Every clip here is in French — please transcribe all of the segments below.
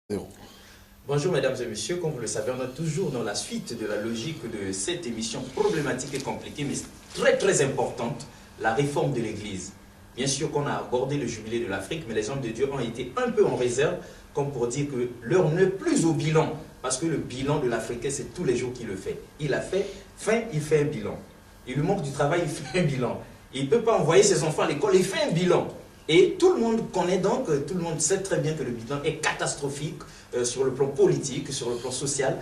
Zéro. Bonjour mesdames et messieurs, comme vous le savez, on est toujours dans la suite de la logique de cette émission problématique et compliquée, mais très importante, la réforme de l'Église. Bien sûr qu'on a abordé le jubilé de l'Afrique, mais les hommes de Dieu ont été un peu en réserve, comme pour dire que l'heure n'est plus au bilan, parce que le bilan de l'Africain, c'est tous les jours qu'il le fait. Il a fait faim, il fait un bilan. Il lui manque du travail, il fait un bilan. Il ne peut pas envoyer ses enfants à l'école, il fait un bilan. Et tout le monde connaît donc, tout le monde sait très bien que le bilan est catastrophique sur le plan politique, sur le plan social,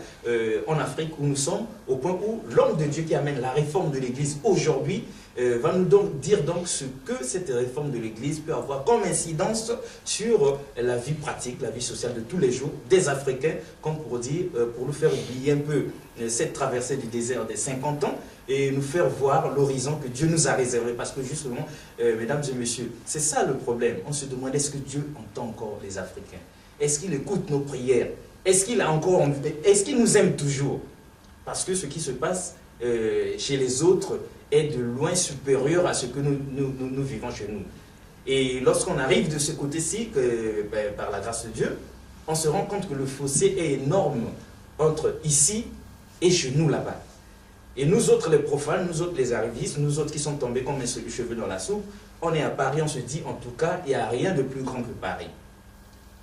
en Afrique où nous sommes, au point où l'homme de Dieu qui amène la réforme de l'Église aujourd'hui va nous dire donc ce que cette réforme de l'Église peut avoir comme incidence sur la vie pratique, la vie sociale de tous les jours des Africains, comme pour dire, pour nous faire oublier un peu cette traversée du désert des 50 ans, et nous faire voir l'horizon que Dieu nous a réservé. Parce que justement, mesdames et messieurs, c'est ça le problème. On se demande, est-ce que Dieu entend encore les Africains? Est-ce qu'il écoute nos prières? Est-ce qu'il nous aime toujours? Parce que ce qui se passe chez les autres est de loin supérieur à ce que nous vivons chez nous. Et lorsqu'on arrive de ce côté-ci, par la grâce de Dieu, on se rend compte que le fossé est énorme entre ici et chez nous là-bas. Et nous autres les profanes, nous autres les arrivistes, nous autres qui sommes tombés comme un cheveu dans la soupe, on est à Paris, on se dit en tout cas, il n'y a rien de plus grand que Paris.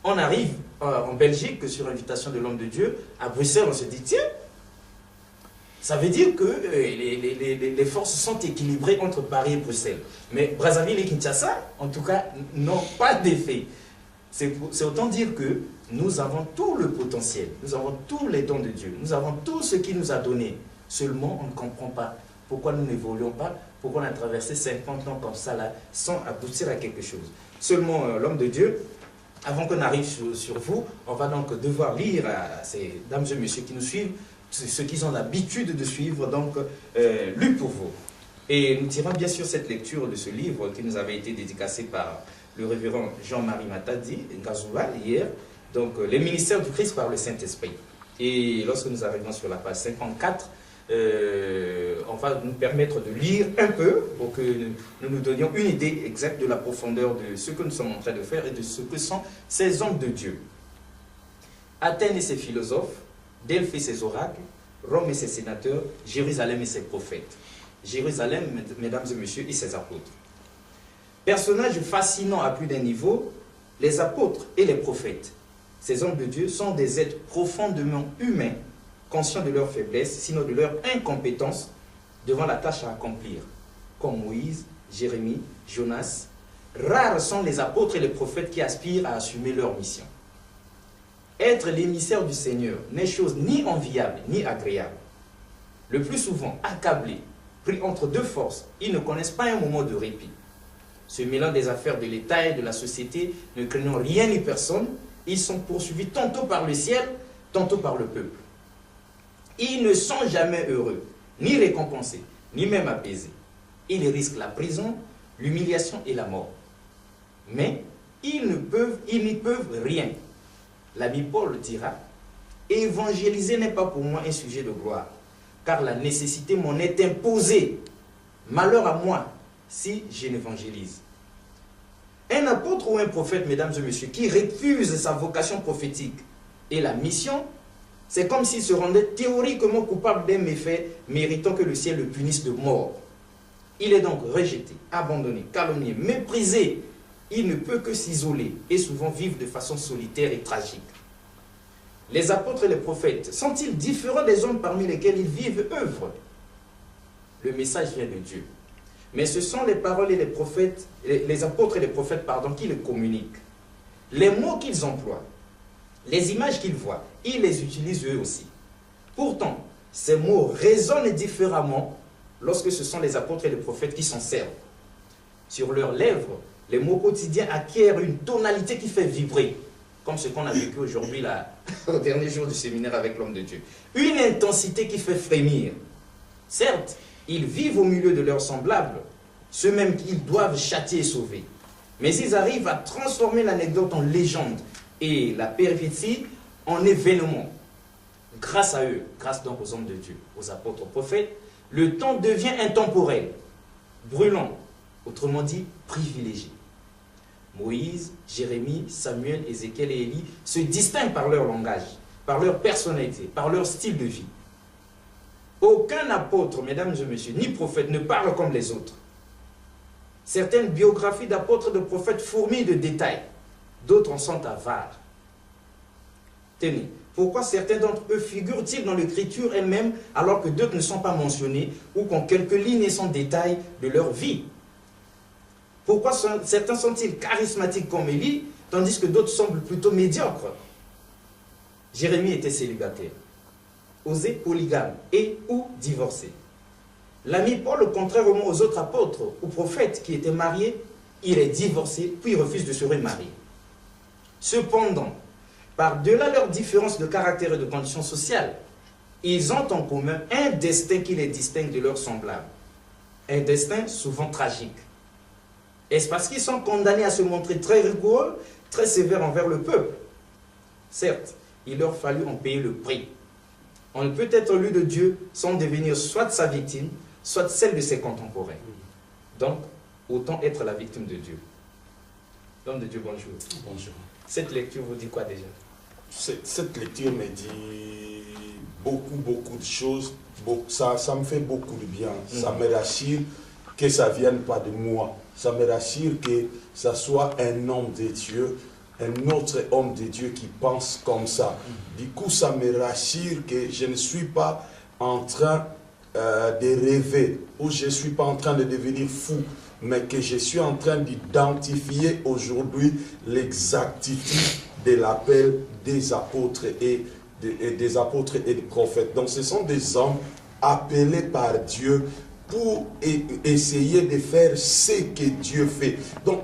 On arrive en Belgique, sur invitation de l'homme de Dieu, à Bruxelles, on se dit, tiens, ça veut dire que les forces sont équilibrées entre Paris et Bruxelles. Mais Brazzaville et Kinshasa, en tout cas, n'ont pas d'effet. C'est autant dire que nous avons tout le potentiel, nous avons tous les dons de Dieu, nous avons tout ce qu'il nous a donné. Seulement, on ne comprend pas pourquoi nous n'évoluons pas, pourquoi on a traversé 50 ans comme ça, là, sans aboutir à quelque chose. Seulement, l'homme de Dieu, avant qu'on arrive sur vous, on va donc devoir lire à ces dames et messieurs qui nous suivent, ceux qui ont l'habitude de suivre, donc, lu pour vous. Et nous tirons bien sûr cette lecture de ce livre qui nous avait été dédicacé par le révérend Jean-Marie Matadi, Ngazouba, hier, donc, les ministères du Christ par le Saint-Esprit. Et lorsque nous arrivons sur la page 54, on va nous permettre de lire un peu pour que nous donnions une idée exacte de la profondeur de ce que nous sommes en train de faire et de ce que sont ces hommes de Dieu. Athènes et ses philosophes, Delphes et ses oracles, Rome et ses sénateurs, Jérusalem et ses prophètes. Jérusalem, mesdames et messieurs, et ses apôtres. Personnages fascinants à plus d'un niveau, les apôtres et les prophètes. Ces hommes de Dieu sont des êtres profondément humains, conscients de leur faiblesse, sinon de leur incompétence devant la tâche à accomplir. Comme Moïse, Jérémie, Jonas, rares sont les apôtres et les prophètes qui aspirent à assumer leur mission. Être l'émissaire du Seigneur n'est chose ni enviable ni agréable. Le plus souvent, accablés, pris entre deux forces, ils ne connaissent pas un moment de répit. Se mêlant des affaires de l'État et de la société, ne craignant rien ni personne, ils sont poursuivis tantôt par le ciel, tantôt par le peuple. Ils ne sont jamais heureux, ni récompensés, ni même apaisés. Ils risquent la prison, l'humiliation et la mort. Mais ils n'y peuvent rien. L'ami Paul dira, « Évangéliser n'est pas pour moi un sujet de gloire, car la nécessité m'en est imposée. Malheur à moi si je n'évangélise. » Un apôtre ou un prophète, mesdames et messieurs, qui refuse sa vocation prophétique et la mission, c'est comme s'il se rendait théoriquement coupable d'un méfait méritant que le ciel le punisse de mort. Il est donc rejeté, abandonné, calomnié, méprisé. Il ne peut que s'isoler et souvent vivre de façon solitaire et tragique. Les apôtres et les prophètes sont-ils différents des hommes parmi lesquels ils vivent et œuvrent? Le message vient de Dieu. Mais ce sont les paroles et les prophètes, les apôtres et les prophètes, qui les communiquent. Les mots qu'ils emploient, les images qu'ils voient, ils les utilisent eux aussi. Pourtant, ces mots résonnent différemment lorsque ce sont les apôtres et les prophètes qui s'en servent. Sur leurs lèvres, les mots quotidiens acquièrent une tonalité qui fait vibrer, comme ce qu'on a vécu aujourd'hui là, au dernier jour du séminaire avec l'homme de Dieu. Une intensité qui fait frémir. Certes, ils vivent au milieu de leurs semblables, ceux-mêmes qu'ils doivent châtier et sauver. Mais ils arrivent à transformer l'anecdote en légende et la péripétie en événement. Grâce à eux, grâce donc aux hommes de Dieu, aux apôtres, aux prophètes, le temps devient intemporel, brûlant, autrement dit privilégié. Moïse, Jérémie, Samuel, Ézéchiel et Élie se distinguent par leur langage, par leur personnalité, par leur style de vie. Aucun apôtre, mesdames et messieurs, ni prophète ne parle comme les autres. Certaines biographies d'apôtres et de prophètes fourmillent de détails, d'autres en sont avares. Tenez, pourquoi certains d'entre eux figurent-ils dans l'écriture elle-même alors que d'autres ne sont pas mentionnés ou qu'en quelques lignes sont détails de leur vie? Pourquoi certains sont-ils charismatiques comme Élie, tandis que d'autres semblent plutôt médiocres? Jérémie était célibataire, Osée polygame et ou divorcé. L'ami Paul, contrairement aux autres apôtres ou prophètes qui étaient mariés, il est divorcé puis refuse de se remarier. Cependant, par-delà leurs différences de caractère et de conditions sociales, ils ont en commun un destin qui les distingue de leurs semblables. Un destin souvent tragique. Est-ce parce qu'ils sont condamnés à se montrer très rigoureux, très sévères envers le peuple? Certes, il leur fallut en payer le prix. On ne peut être élu de Dieu sans devenir soit sa victime, soit celle de ses contemporains. Donc, autant être la victime de Dieu. L'homme de Dieu, bonjour. Bonjour. Cette lecture vous dit quoi déjà? Cette lecture me dit beaucoup de choses. Ça me fait beaucoup de bien. Ça me rassure que ça ne vienne pas de moi. Ça me rassure que ça soit un homme de Dieu, un autre homme de Dieu qui pense comme ça. Du coup, ça me rassure que je ne suis pas en train de rêver ou je ne suis pas en train de devenir fou, mais que je suis en train d'identifier aujourd'hui l'exactitude de l'appel des apôtres et des prophètes. Donc ce sont des hommes appelés par Dieu pour essayer de faire ce que Dieu fait. Donc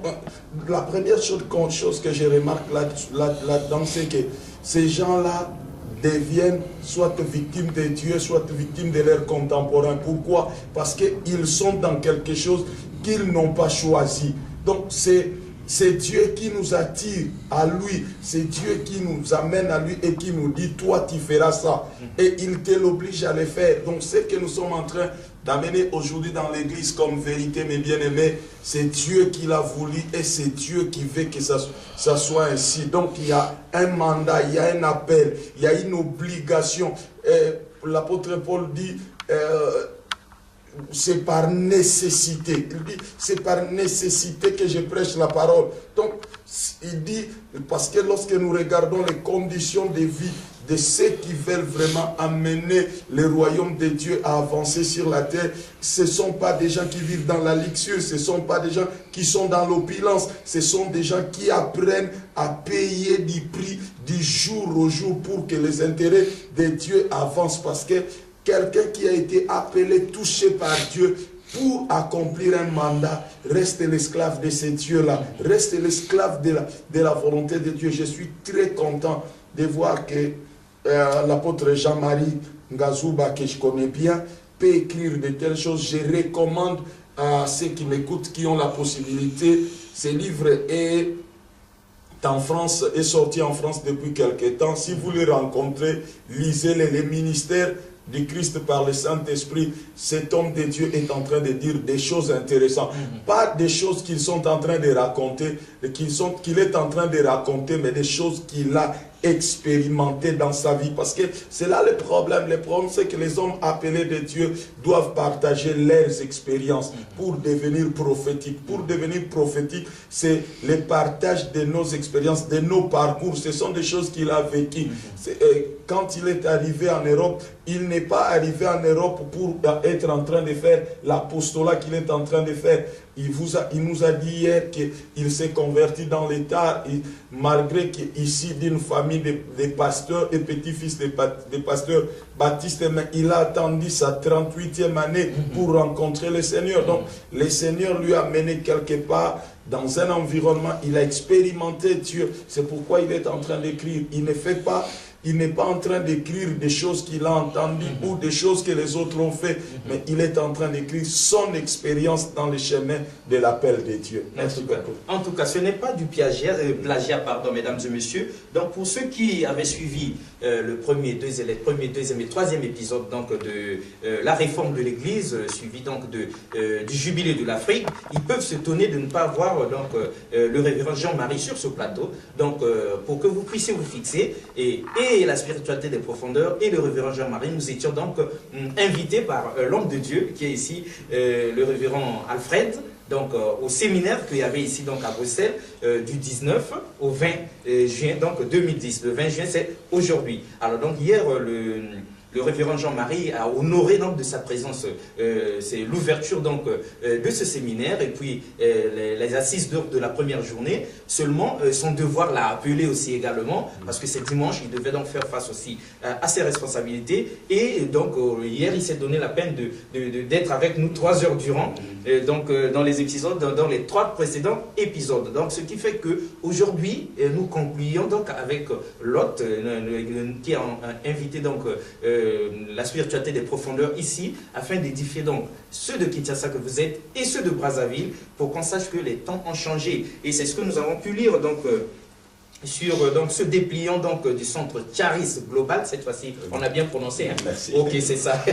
la première chose que je remarque là-dedans, c'est que ces gens-là deviennent soit victimes de Dieu, soit victimes de leurs contemporains. Pourquoi? Parce qu'ils sont dans quelque chose qu'ils n'ont pas choisi. Donc c'est Dieu qui nous attire à lui, c'est Dieu qui nous amène à lui et qui nous dit, toi tu feras ça. Et il te l'oblige à le faire. Donc ce que nous sommes en train d'amener aujourd'hui dans l'église comme vérité, mes bien-aimés, c'est Dieu qui l'a voulu et c'est Dieu qui veut que ça soit ainsi. Donc il y a un mandat, il y a un appel, il y a une obligation. L'apôtre Paul dit, c'est par nécessité. Il dit, c'est par nécessité que je prêche la parole. Donc, il dit, parce que lorsque nous regardons les conditions de vie de ceux qui veulent vraiment amener le royaume de Dieu à avancer sur la terre, ce ne sont pas des gens qui vivent dans la luxure, ce ne sont pas des gens qui sont dans l'opulence, ce sont des gens qui apprennent à payer du prix du jour au jour pour que les intérêts de Dieu avancent. Parce que quelqu'un qui a été appelé, touché par Dieu pour accomplir un mandat, reste l'esclave de ces dieux-là, reste l'esclave de la volonté de Dieu. Je suis très content de voir que l'apôtre Jean-Marie Ngazouba, que je connais bien, peut écrire de telles choses. Je recommande à ceux qui m'écoutent, qui ont la possibilité, ce livre est en France, est sorti en France depuis quelque temps. Si vous le rencontrez, lisez-le, les ministères du Christ par le Saint-Esprit. Cet homme de Dieu est en train de dire des choses intéressantes. Pas des choses qu'ils sont en train de raconter, qu'il est en train de raconter, mais des choses qu'il a expérimenté dans sa vie. Parce que c'est là le problème. Le problème, c'est que les hommes appelés de Dieu doivent partager leurs expériences pour devenir prophétiques. Pour devenir prophétique, c'est le partage de nos expériences, de nos parcours. Ce sont des choses qu'il a vécues. Quand il est arrivé en Europe, il n'est pas arrivé en Europe pour être en train de faire l'apostolat qu'il est en train de faire. Il nous a dit hier qu'il s'est converti dans l'État, malgré qu'ici, d'une famille de pasteurs et petits-fils de pasteurs baptistes, mais il a attendu sa 38e année pour rencontrer le Seigneur. Donc, le Seigneur lui a mené quelque part dans un environnement, il a expérimenté Dieu. C'est pourquoi il est en train d'écrire. Il ne fait pas il n'est pas en train d'écrire des choses qu'il a entendues ou des choses que les autres ont fait, mais il est en train d'écrire son expérience dans le chemin de l'appel de Dieu. Merci beaucoup. En tout cas, ce n'est pas du plagiat, pardon, mesdames et messieurs. Donc, pour ceux qui avaient suivi le premier, deuxième et troisième épisode donc, de la réforme de l'Église, suivi donc du jubilé de l'Afrique, ils peuvent s'étonner de ne pas voir donc, le révérend Jean-Marie sur ce plateau. Donc, pour que vous puissiez vous fixer, et la spiritualité des profondeurs et le révérend Jean-Marie, nous étions donc invités par l'homme de Dieu, qui est ici le révérend Alfred, donc au séminaire qu'il y avait ici donc à Bruxelles du 19 au 20 juin donc 2010. Le 20 juin c'est aujourd'hui. Alors donc hier le révérend Jean-Marie a honoré donc de sa présence, c'est l'ouverture donc de ce séminaire et puis les assises de la première journée. Seulement son devoir l'a appelé aussi également parce que c'est dimanche, il devait donc faire face aussi à ses responsabilités et donc hier il s'est donné la peine d'être avec nous 3 heures durant donc dans les épisodes, dans les 3 précédents épisodes. Donc ce qui fait que aujourd'hui nous concluons donc avec l'hôte qui a invité donc la spiritualité des profondeurs ici, afin d'édifier donc ceux de Kinshasa que vous êtes et ceux de Brazzaville, pour qu'on sache que les temps ont changé. Et c'est ce que nous avons pu lire donc sur donc, ce dépliant donc, du centre Charis Global. Cette fois-ci, on a bien prononcé. Hein? Merci. Ok, c'est ça.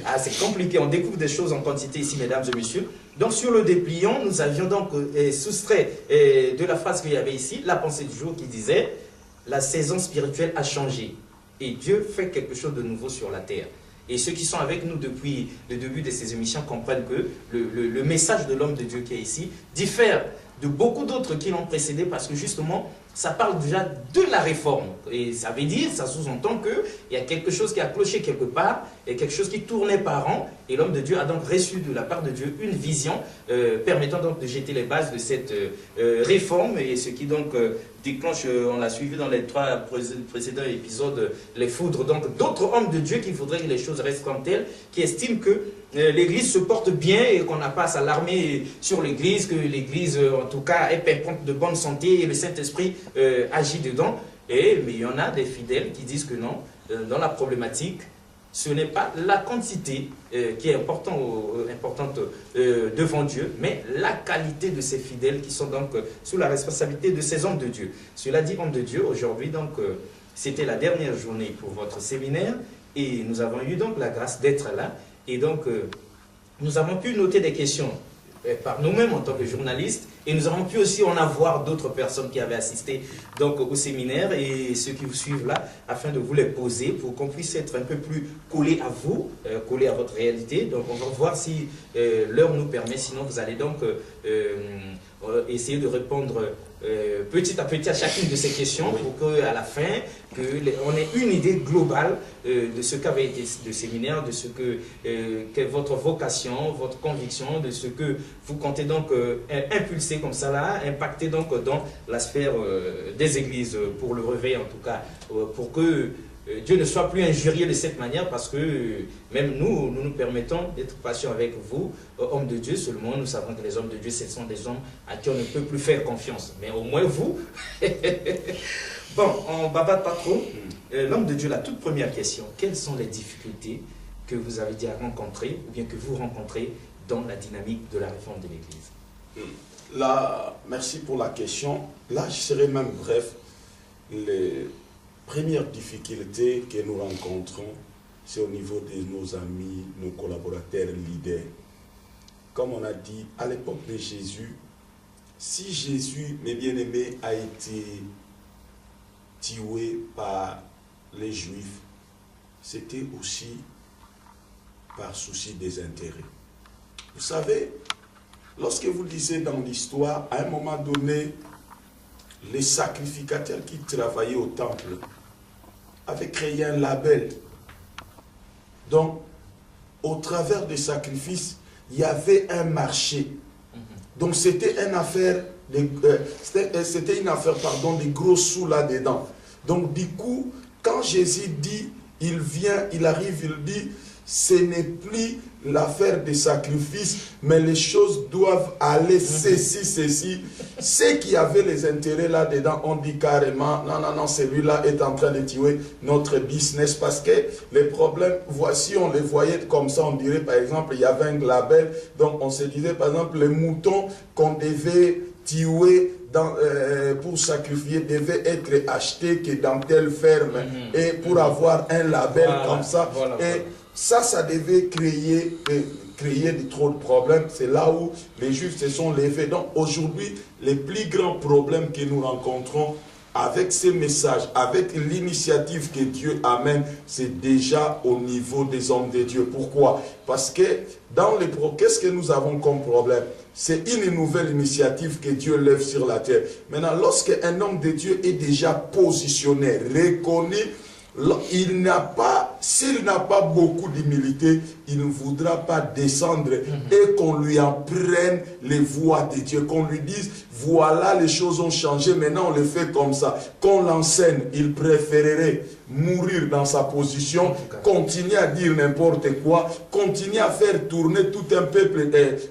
Ah, c'est compliqué, on découvre des choses en quantité ici, mesdames et messieurs. Donc sur le dépliant, nous avions donc soustrait de la phrase qu'il y avait ici, la pensée du jour qui disait « La saison spirituelle a changé. Et Dieu fait quelque chose de nouveau sur la terre. » Et ceux qui sont avec nous depuis le début de ces émissions comprennent que le message de l'homme de Dieu qui est ici diffère de beaucoup d'autres qui l'ont précédé parce que justement, ça parle déjà de la réforme. Et ça veut dire, ça sous-entend qu'il y a quelque chose qui a cloché quelque part, et quelque chose qui tournait par an. Et l'homme de Dieu a donc reçu de la part de Dieu une vision permettant donc de jeter les bases de cette réforme. Et ce qui donc déclenche, on l'a suivi dans les 3 précédents épisodes, les foudres donc d'autres hommes de Dieu qui voudraient que les choses restent comme telles, qui estiment que l'Église se porte bien et qu'on n'a pas à s'alarmer sur l'Église, que l'Église en tout cas est pimpante de bonne santé et le Saint-Esprit agit dedans. Mais il y en a des fidèles qui disent que non, dans la problématique, ce n'est pas la quantité qui est importante devant Dieu, mais la qualité de ces fidèles qui sont donc sous la responsabilité de ces hommes de Dieu. Cela dit, hommes de Dieu, aujourd'hui, donc, c'était la dernière journée pour votre séminaire et nous avons eu donc la grâce d'être là. Et donc, nous avons pu noter des questions par nous-mêmes en tant que journalistes et nous avons pu aussi en avoir d'autres personnes qui avaient assisté donc, au séminaire et ceux qui vous suivent là afin de vous les poser pour qu'on puisse être un peu plus collés à vous, collés à votre réalité. Donc on va voir si l'heure nous permet, sinon vous allez donc essayer de répondre petit à petit à chacune de ces questions pour qu'à la fin, on ait une idée globale de ce qu'avait été le séminaire, de ce qu'est votre vocation, votre conviction, de ce que vous comptez donc impulser comme ça là, impacter donc dans la sphère des églises pour le réveil en tout cas, pour que Dieu ne soit plus injurié de cette manière parce que même nous nous permettons d'être patients avec vous, hommes de Dieu. Seulement nous savons que les hommes de Dieu, ce sont des hommes à qui on ne peut plus faire confiance. Mais au moins vous. Bon, on ne bavade pas trop. L'homme de Dieu, la toute première question, quelles sont les difficultés que vous avez déjà rencontrées ou bien que vous rencontrez dans la dynamique de la réforme de l'Église? Là, merci pour la question. Là, je serai même bref. Les premières difficultés que nous rencontrons, c'est au niveau de nos amis, nos collaborateurs, leaders. Comme on a dit, à l'époque de Jésus, si Jésus, mes bien-aimés, a été tué par les Juifs, c'était aussi par souci des intérêts. Vous savez, lorsque vous lisez dans l'histoire, à un moment donné, les sacrificateurs qui travaillaient au temple avaient créé un label. Donc, au travers des sacrifices, il y avait un marché. Donc, c'était une affaire, des gros sous là-dedans. Donc, du coup, quand Jésus dit, il vient, il arrive, il dit, ce n'est plus l'affaire des sacrifices, mais les choses doivent aller ceci. Ceux qui avaient les intérêts là-dedans ont dit carrément, non, celui-là est en train de tuer notre business, parce que les problèmes, voici, on les voyait comme ça, on dirait par exemple, il y avait un label, donc on se disait par exemple, les moutons qu'on devait tuer pour sacrifier devaient être achetés que dans telle ferme, et pour avoir un label comme ça, ça devait créer de trop de problèmes. C'est là où les Juifs se sont levés. Donc aujourd'hui, les plus grands problèmes que nous rencontrons avec ces messages, avec l'initiative que Dieu amène, c'est déjà au niveau des hommes de Dieu. Pourquoi? Parce que qu'est-ce que nous avons comme problème? C'est une nouvelle initiative que Dieu lève sur la terre. Maintenant, lorsque un homme de Dieu est déjà positionné, reconnu, s'il n'a pas beaucoup d'humilité, il ne voudra pas descendre et qu'on lui apprenne les voies de Dieu, qu'on lui dise, voilà, les choses ont changé, maintenant on le fait comme ça. Qu'on l'enseigne, il préférerait mourir dans sa position, continuer à dire n'importe quoi, continuer à faire tourner tout un peuple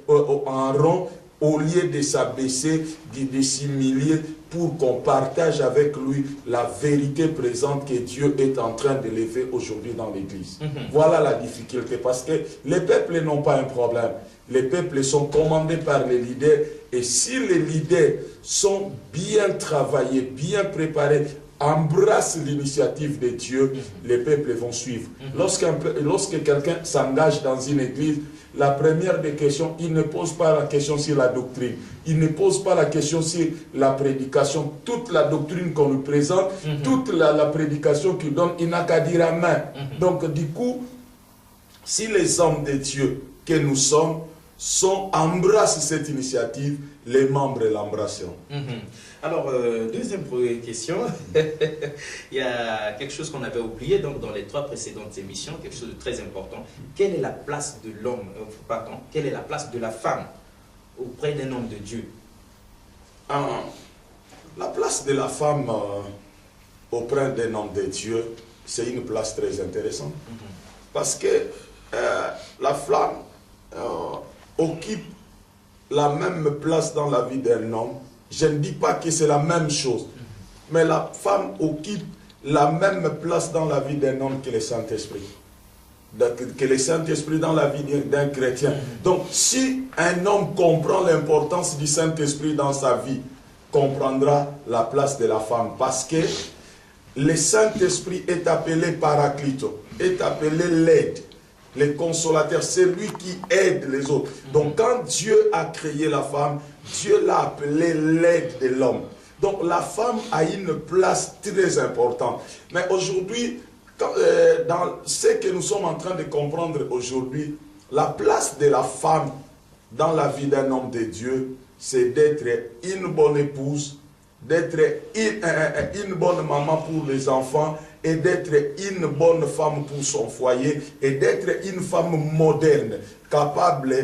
en rond, au lieu de s'abaisser, de s'humilier, pour qu'on partage avec lui la vérité présente que Dieu est en train de lever aujourd'hui dans l'Église. Voilà la difficulté, parce que les peuples n'ont pas un problème. Les peuples sont commandés par les leaders, et si les leaders sont bien travaillés, bien préparés, embrassent l'initiative de Dieu, les peuples vont suivre. Lorsque quelqu'un s'engage dans une église, la première des questions, il ne pose pas la question sur la doctrine. Il ne pose pas la question sur la prédication. Toute la doctrine qu'on lui présente, toute la prédication qu'il donne, il n'a qu'à dire Amen. Donc du coup, si les hommes de Dieu que nous sommes embrassent cette initiative, les membres l'embrasseront. Alors, deuxième question, il y a quelque chose qu'on avait oublié donc, dans les 3 précédentes émissions, quelque chose de très important. Quelle est la place de l'homme, quelle est la place de la femme auprès d'un homme de Dieu? La place de la femme auprès d'un homme de Dieu, c'est une place très intéressante. Parce que la femme occupe la même place dans la vie d'un homme. Je ne dis pas que c'est la même chose, mais la femme occupe la même place dans la vie d'un homme que le Saint-Esprit. Que le Saint-Esprit dans la vie d'un chrétien. Donc, si un homme comprend l'importance du Saint-Esprit dans sa vie, comprendra la place de la femme. Parce que le Saint-Esprit est appelé Paraclito, est appelé l'aide. Le consolateur, c'est lui qui aide les autres. Donc quand Dieu a créé la femme, Dieu l'a appelée l'aide de l'homme. Donc la femme a une place très importante. Mais aujourd'hui, dans ce que nous sommes en train de comprendre aujourd'hui, la place de la femme dans la vie d'un homme de Dieu, c'est d'être une bonne épouse, d'être une bonne maman pour les enfants, et d'être une bonne femme pour son foyer, et d'être une femme moderne, capable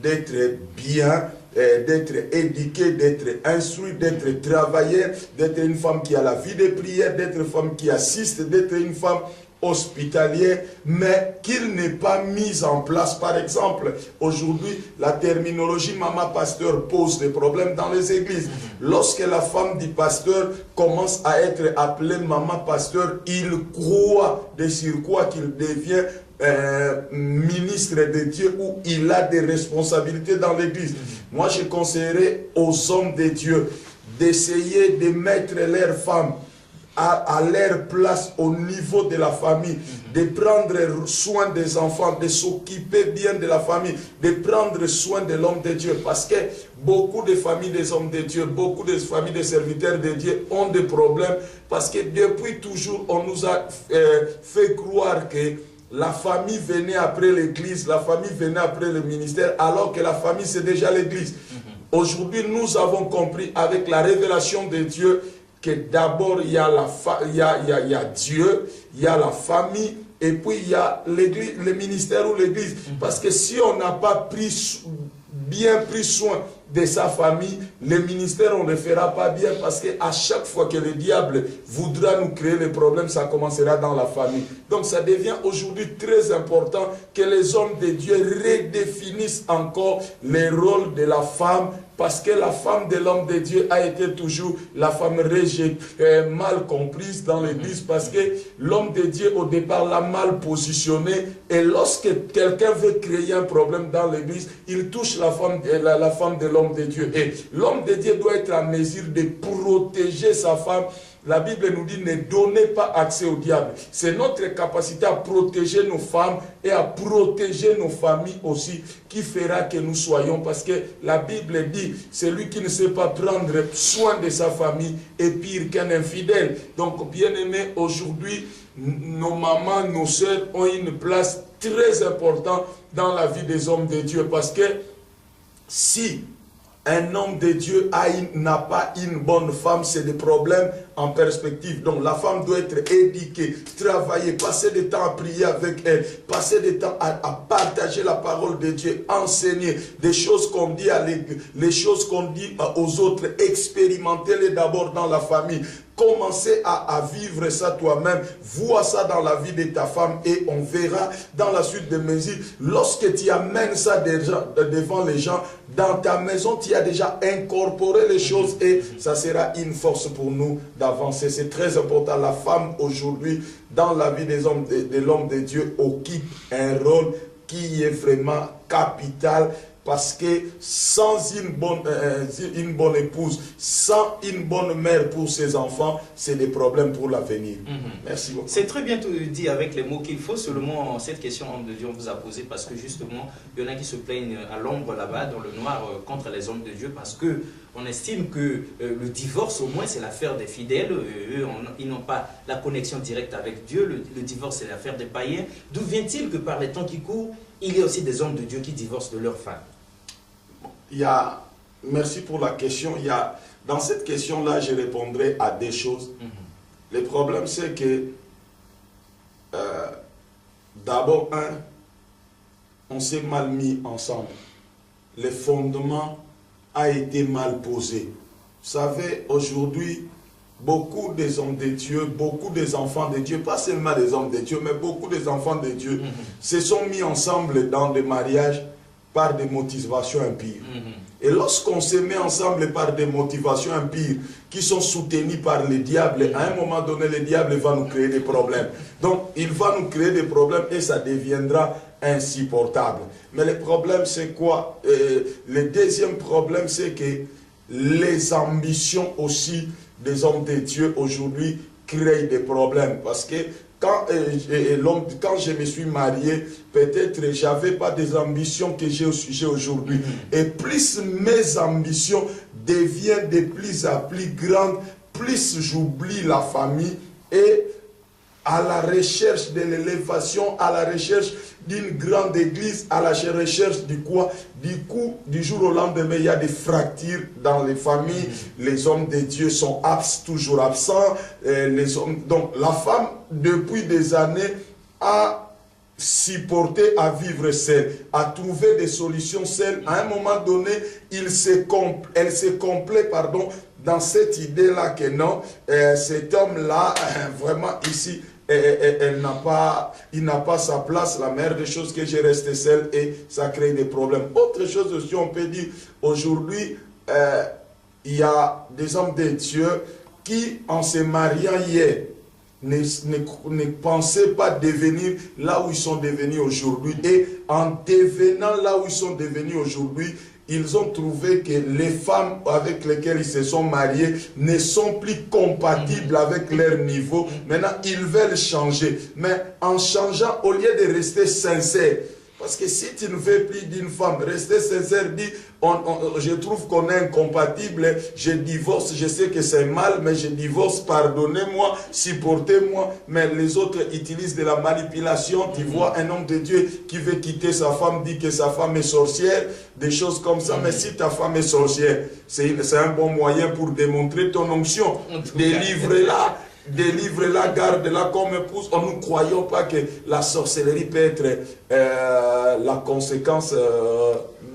d'être bien, d'être éduquée, d'être instruite, d'être travailleur, d'être une femme qui a la vie de prière, d'être une femme qui assiste, d'être une femme hospitalière, mais qu'il n'est pas mis en place. Par exemple, aujourd'hui, la terminologie maman pasteur pose des problèmes dans les églises. Lorsque la femme du pasteur commence à être appelée maman pasteur, il croit de surcroît qu'il devient ministre de Dieu, où il a des responsabilités dans l'église. Moi, je conseillerais aux hommes de Dieu d'essayer de mettre leurs femmes à leur place au niveau de la famille, de prendre soin des enfants, de s'occuper bien de la famille, de prendre soin de l'homme de Dieu. Parce que beaucoup de familles des hommes de Dieu, beaucoup de familles des serviteurs de Dieu ont des problèmes, parce que depuis toujours, on nous a fait croire que la famille venait après l'église, la famille venait après le ministère, alors que la famille c'est déjà l'église. Aujourd'hui, nous avons compris avec la révélation de Dieu que d'abord il y a Dieu, il y a la famille, et puis il y a l'église, le ministère ou l'église. Parce que si on n'a pas bien pris soin de sa famille, le ministère, on ne le fera pas bien parce qu'à chaque fois que le diable voudra nous créer les problèmes, ça commencera dans la famille. Donc ça devient aujourd'hui très important que les hommes de Dieu redéfinissent encore les rôles de la femme, parce que la femme de l'homme de Dieu a été toujours la femme rejetée, mal comprise dans l'église, parce que l'homme de Dieu au départ l'a mal positionné, et lorsque quelqu'un veut créer un problème dans l'église, il touche la femme de l'homme de Dieu. Et l'homme de Dieu doit être en mesure de protéger sa femme. La Bible nous dit ne donnez pas accès au diable. C'est notre capacité à protéger nos femmes et à protéger nos familles aussi qui fera que nous soyons. Parce que la Bible dit, celui qui ne sait pas prendre soin de sa famille est pire qu'un infidèle. Donc bien aimé, aujourd'hui, nos mamans, nos sœurs ont une place très importante dans la vie des hommes de Dieu. Parce que si un homme de Dieu n'a pas une bonne femme, c'est des problèmes en perspective. Donc la femme doit être éduquée, travailler, passer du temps à prier avec elle, passer du temps à partager la parole de Dieu, enseigner des choses qu'on dit à l'église, les choses qu'on dit aux autres, expérimentez-les d'abord dans la famille. Commencez à vivre ça toi-même, vois ça dans la vie de ta femme et on verra dans la suite des mesures. Lorsque tu amènes ça devant les gens, dans ta maison, tu as déjà incorporé les choses et ça sera une force pour nous d'avancer. C'est très important. La femme aujourd'hui, dans la vie des hommes, de l'homme de Dieu, occupe un rôle qui est vraiment capital. Parce que sans une bonne épouse, sans une bonne mère pour ses enfants, c'est des problèmes pour l'avenir. Merci beaucoup. C'est très bien tout dit avec les mots qu'il faut. Seulement, cette question, homme de Dieu, on vous a posée parce que justement, il y en a qui se plaignent à l'ombre là-bas, dans le noir, contre les hommes de Dieu, parce que on estime que le divorce, au moins, c'est l'affaire des fidèles. Eux, ils n'ont pas la connexion directe avec Dieu. Le divorce, c'est l'affaire des païens. D'où vient-il que par les temps qui courent, il y a aussi des hommes de Dieu qui divorcent de leurs femmes? Merci pour la question. Dans cette question-là, je répondrai à des choses. Le problème, c'est que d'abord, on s'est mal mis ensemble. Le fondement a été mal posé. Vous savez, aujourd'hui, beaucoup des hommes de Dieu, beaucoup des enfants de Dieu, pas seulement des hommes de Dieu, mais beaucoup des enfants de Dieu se sont mis ensemble dans des mariages par des motivations impures. Et lorsqu'on se met ensemble par des motivations impures qui sont soutenues par le diable, à un moment donné, le diable va nous créer des problèmes. Donc, il va nous créer des problèmes et ça deviendra insupportable. Mais le problème, c'est quoi? Le deuxième problème, c'est que les ambitions aussi des hommes de Dieu aujourd'hui créent des problèmes. Parce que quand je me suis marié, peut-être je n'avais pas des ambitions que j'ai au sujet aujourd'hui. Et plus mes ambitions deviennent de plus en plus grandes, plus j'oublie la famille et à la recherche de l'élévation, à la recherche d'une grande église, à la recherche de quoi? Du coup, du jour au lendemain, il y a des fractures dans les familles. Les hommes de Dieu sont toujours absents. Donc la femme, depuis des années, a supporté à vivre seule, à trouver des solutions seule. À un moment donné, elle se complaît, dans cette idée-là que non, cet homme-là, vraiment ici, il n'a pas sa place. La meilleure des choses que je reste seul et ça crée des problèmes. Autre chose aussi, on peut dire, aujourd'hui, il y a des hommes de Dieu qui, en se mariant hier, ne pensaient pas devenir là où ils sont devenus aujourd'hui. Et en devenant là où ils sont devenus aujourd'hui, ils ont trouvé que les femmes avec lesquelles ils se sont mariés ne sont plus compatibles avec leur niveau. Maintenant, ils veulent changer. Mais en changeant, au lieu de rester sincères, parce que si tu ne veux plus d'une femme, rester sincère, dit, je trouve qu'on est incompatible, je divorce, je sais que c'est mal, mais je divorce, pardonnez-moi, supportez-moi. Mais les autres utilisent de la manipulation. Tu vois un homme de Dieu qui veut quitter sa femme, dit que sa femme est sorcière, des choses comme ça. Mais si ta femme est sorcière, c'est un bon moyen pour démontrer ton onction. Délivre-la. Délivre-la, garde-la comme épouse. Nous ne croyons pas que la sorcellerie peut être la conséquence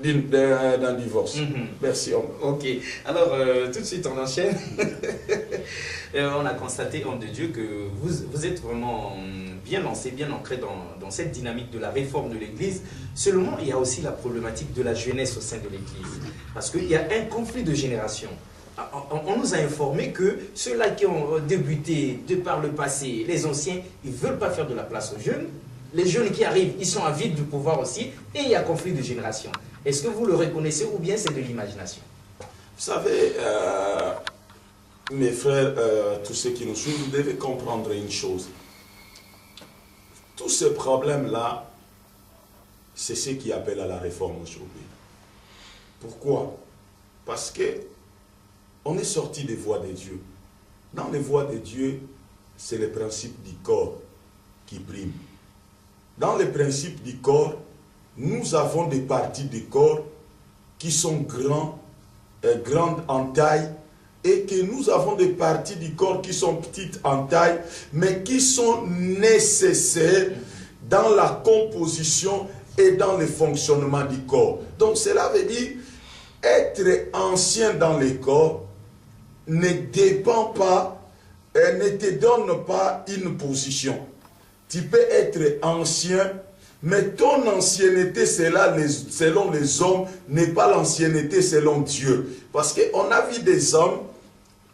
d'un divorce. Merci. Ok, alors tout de suite on enchaîne. On a constaté, homme de Dieu, que vous êtes vraiment bien lancé, bien ancré dans cette dynamique de la réforme de l'Église. Seulement, il y a aussi la problématique de la jeunesse au sein de l'Église. Parce qu'il y a un conflit de génération. On nous a informé que ceux-là qui ont débuté de par le passé, les anciens, ils ne veulent pas faire de la place aux jeunes. Les jeunes qui arrivent, ils sont avides du pouvoir aussi. Et il y a conflit de génération. Est-ce que vous le reconnaissez ou bien c'est de l'imagination? Vous savez, mes frères, tous ceux qui nous suivent, vous devez comprendre une chose. Tous ces problèmes-là, c'est ce qui appelle à la réforme aujourd'hui. Pourquoi? Parce que on est sorti des voies de Dieu. Dans les voies de Dieu, c'est le principe du corps qui prime. Dans les principes du corps, nous avons des parties du corps qui sont grandes en taille et que nous avons des parties du corps qui sont petites en taille, mais qui sont nécessaires dans la composition et dans le fonctionnement du corps. Donc cela veut dire, être ancien dans le corps ne dépend pas, ne te donne pas une position. Tu peux être ancien, mais ton ancienneté, c'est là, selon les hommes, n'est pas l'ancienneté selon Dieu. Parce qu'on a vu des hommes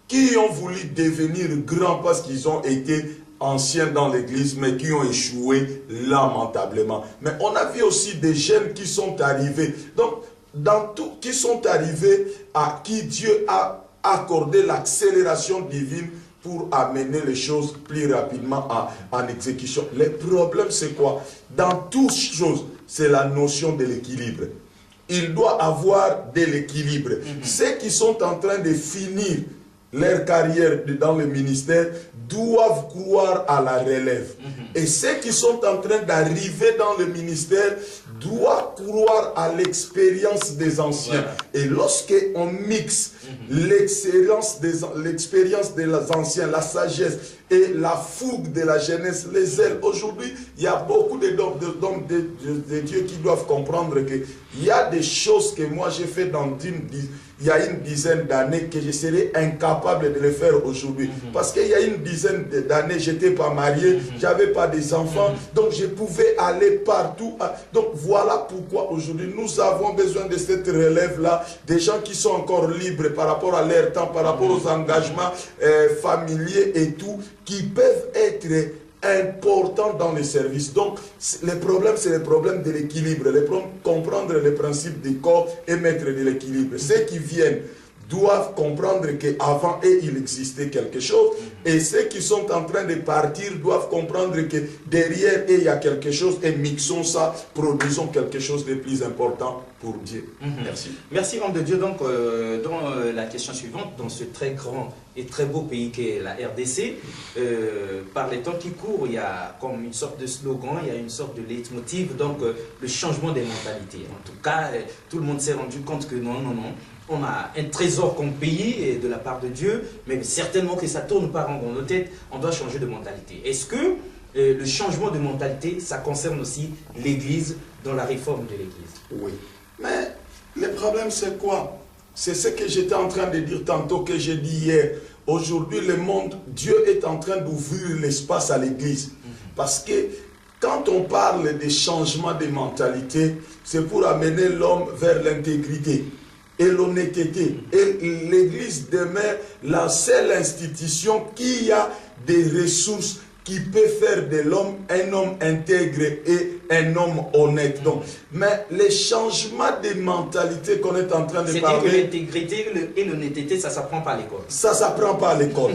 qui ont voulu devenir grands parce qu'ils ont été anciens dans l'église, mais qui ont échoué lamentablement. Mais on a vu aussi des jeunes qui sont arrivés. Donc, dans tout, qui sont arrivés à qui Dieu a accordé l'accélération divine pour amener les choses plus rapidement en exécution. Le problème, c'est quoi? Dans toutes choses, c'est la notion de l'équilibre. Il doit avoir de l'équilibre. Ceux qui sont en train de finir leur carrière dans le ministère doivent croire à la relève. Et ceux qui sont en train d'arriver dans le ministère doivent croire à l'expérience des anciens. Et lorsque on mixe l'expérience des anciens, la sagesse et la fougue de la jeunesse, les ailes. Aujourd'hui, il y a beaucoup d'hommes de Dieu qui doivent comprendre qu'il y a des choses que moi j'ai fait il y a une dizaine d'années que je serais incapable de le faire aujourd'hui. Parce qu'il y a une dizaine d'années, je n'étais pas marié, je n'avais pas des enfants, donc je pouvais aller partout. Donc voilà pourquoi aujourd'hui nous avons besoin de cette relève-là, des gens qui sont encore libres par rapport à leur temps, par rapport aux engagements familiers et tout, qui peuvent être important dans les services. Donc, le problème, c'est le problème de l'équilibre. Comprendre les principes du corps et mettre de l'équilibre. Ceux qui viennent doivent comprendre qu'avant eux, il existait quelque chose. Et ceux qui sont en train de partir doivent comprendre que derrière eux, il y a quelque chose. Et mixons ça, produisons quelque chose de plus important pour Dieu. Merci. Merci, homme de Dieu. Donc, dans la question suivante, dans ce très grand et très beau pays qu'est la RDC, par les temps qui courent, il y a comme une sorte de slogan, il y a une sorte de leitmotiv, donc le changement des mentalités. En tout cas, tout le monde s'est rendu compte que non, on a un trésor comme pays de la part de Dieu, mais certainement que ça ne tourne pas rond dans nos têtes, on doit changer de mentalité. Est-ce que le changement de mentalité, ça concerne aussi l'Église dans la réforme de l'Église? Oui, mais le problème c'est quoi? C'est ce que j'étais en train de dire tantôt, que j'ai dit hier. Aujourd'hui, le monde, Dieu est en train d'ouvrir l'espace à l'Église. Parce que quand on parle de changement de mentalité, c'est pour amener l'homme vers l'intégrité et l'honnêteté. Et l'Église demeure la seule institution qui a des ressources qui peut faire de l'homme un homme intègre et un homme honnête. Donc, mais les changements de mentalité qu'on est en train de parler... C'est-à-dire que l'intégrité et l'honnêteté, ça ne s'apprend pas à l'école. Ça ne s'apprend pas à l'école.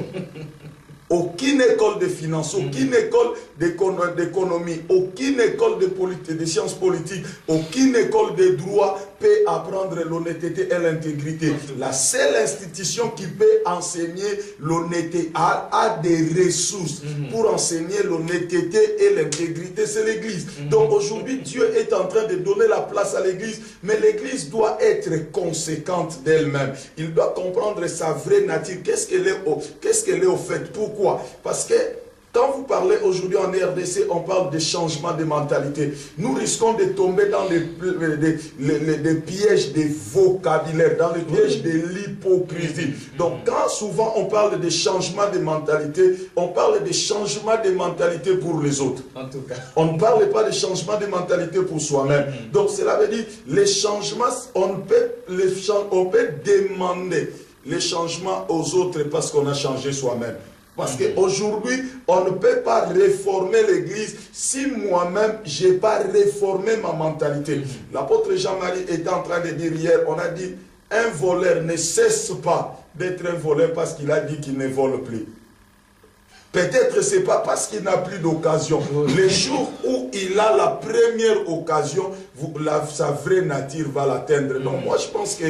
Aucune école de finance, aucune école d'économie, aucune école de sciences politiques, aucune école de droit peut apprendre l'honnêteté et l'intégrité. La seule institution qui peut enseigner l'honnêteté a des ressources pour enseigner l'honnêteté et l'intégrité, c'est l'Église. Donc aujourd'hui, Dieu est en train de donner la place à l'Église, mais l'Église doit être conséquente d'elle-même. Il doit comprendre sa vraie nature. Qu'est-ce qu'elle est au fait? Pourquoi? Parce que Quand vous parlez aujourd'hui en RDC, on parle de changement de mentalité. Nous risquons de tomber dans les pièges des vocabulaires, dans les pièges de l'hypocrisie. Donc quand souvent on parle de changement de mentalité, on parle de changement de mentalité pour les autres. En tout cas. On ne parle pas de changement de mentalité pour soi-même. Donc cela veut dire, les changements, on peut demander les changements aux autres parce qu'on a changé soi-même. Parce qu'aujourd'hui, on ne peut pas réformer l'Église si moi-même, je n'ai pas réformé ma mentalité. L'apôtre Jean-Marie était en train de dire hier, on a dit, un voleur ne cesse pas d'être un voleur parce qu'il a dit qu'il ne vole plus. Peut-être ce n'est pas parce qu'il n'a plus d'occasion. Le jour où il a la première occasion, sa vraie nature va l'atteindre. Donc moi, je pense que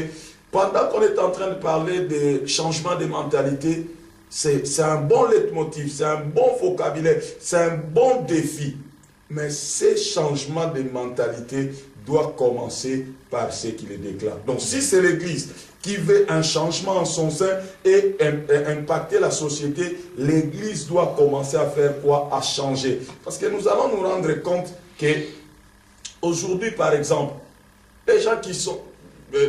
pendant qu'on est en train de parler de changement de mentalité, c'est un bon leitmotiv, c'est un bon vocabulaire, c'est un bon défi. Mais ces changements de mentalité doivent commencer par ceux qui les déclarent. Donc si c'est l'Église qui veut un changement en son sein et impacter la société, l'Église doit commencer à faire quoi? À changer. Parce que nous allons nous rendre compte que aujourd'hui, par exemple, les gens qui sont...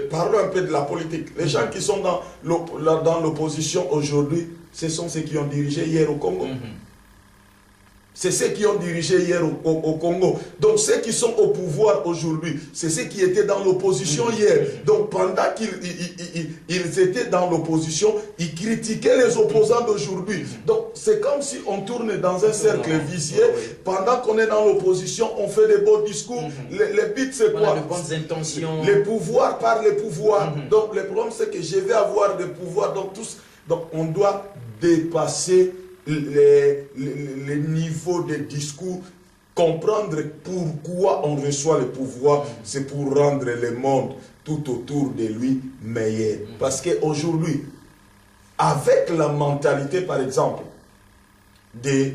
parlons un peu de la politique. Les gens qui sont dans l'opposition aujourd'hui, ce sont ceux qui ont dirigé hier au Congo. C'est ceux qui ont dirigé hier au Congo. Donc ceux qui sont au pouvoir aujourd'hui, c'est ceux qui étaient dans l'opposition hier. Donc pendant qu'ils étaient dans l'opposition, ils critiquaient les opposants d'aujourd'hui. Donc c'est comme si on tourne dans un cercle vicieux. Pendant qu'on est dans l'opposition, on fait des beaux discours. Le but c'est quoi? De bonnes intentions. Les pouvoirs par les pouvoirs. Donc le problème c'est que je vais avoir des pouvoirs. Donc on doit dépasser les niveaux de discours, comprendre pourquoi on reçoit le pouvoir, c'est pour rendre le monde tout autour de lui meilleur. Parce qu'aujourd'hui, avec la mentalité, par exemple, de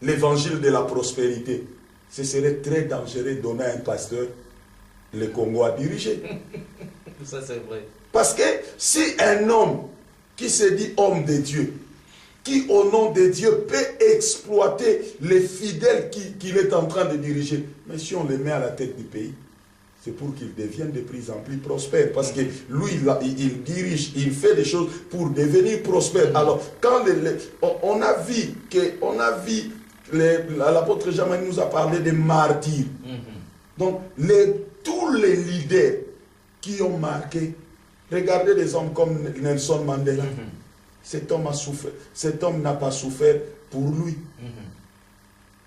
l'évangile de la prospérité, ce serait très dangereux de donner à un pasteur le Congo à diriger. Ça, c'est vrai. Parce que si un homme qui se dit homme de Dieu, qui au nom de Dieu peut exploiter les fidèles qu'il est en train de diriger, mais si on les met à la tête du pays, c'est pour qu'ils deviennent de plus en plus prospères. Parce que lui, il dirige, il fait des choses pour devenir prospère. Alors, quand on a vu l'apôtre Jean-Marie nous a parlé des martyrs. Donc, tous les leaders qui ont marqué, regardez des hommes comme Nelson Mandela. Cet homme a souffert. Cet homme n'a pas souffert pour lui.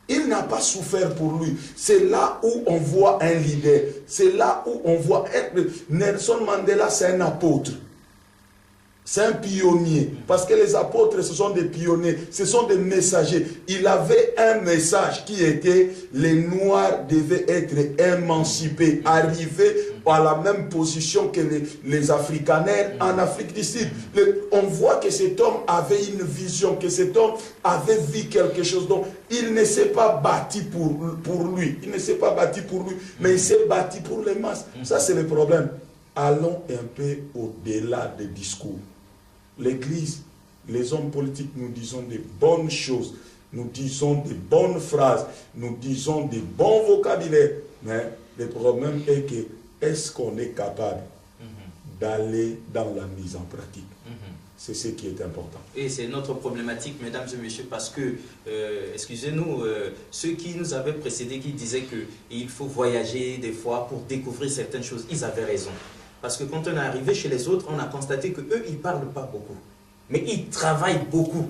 Il n'a pas souffert pour lui. C'est là où on voit un leader. C'est là où on voit... Nelson Mandela, c'est un apôtre. C'est un pionnier. Parce que les apôtres, ce sont des pionniers. Ce sont des messagers. Il avait un message qui était: les Noirs devaient être émancipés, arriver à la même position que les Afrikaners en Afrique du Sud. On voit que cet homme avait une vision, que cet homme avait vu quelque chose. Donc, il ne s'est pas bâti pour lui. Il ne s'est pas bâti pour lui, mais il s'est bâti pour les masses. Ça, c'est le problème. Allons un peu au-delà des discours. L'Église, les hommes politiques, nous disons des bonnes choses, nous disons des bonnes phrases, nous disons des bons vocabulaires. Mais le problème est que, est-ce qu'on est capable d'aller dans la mise en pratique? C'est ce qui est important. Et c'est notre problématique, mesdames et messieurs, parce que, excusez-nous, ceux qui nous avaient précédés, qui disaient qu'il faut voyager des fois pour découvrir certaines choses, ils avaient raison. Parce que quand on est arrivé chez les autres, on a constaté qu'eux, ils ne parlent pas beaucoup. Mais ils travaillent beaucoup.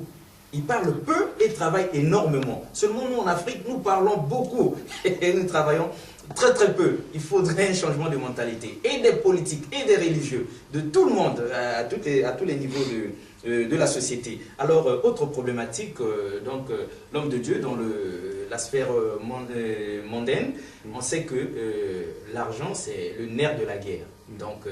Ils parlent peu et travaillent énormément. Seulement nous, en Afrique, nous parlons beaucoup. Et nous travaillons très très peu. Il faudrait un changement de mentalité. Et des politiques, et des religieux, de tout le monde, à tous les niveaux de la société. Alors, autre problématique, donc l'homme de Dieu dans la sphère mondaine, on sait que l'argent, c'est le nerf de la guerre. Donc,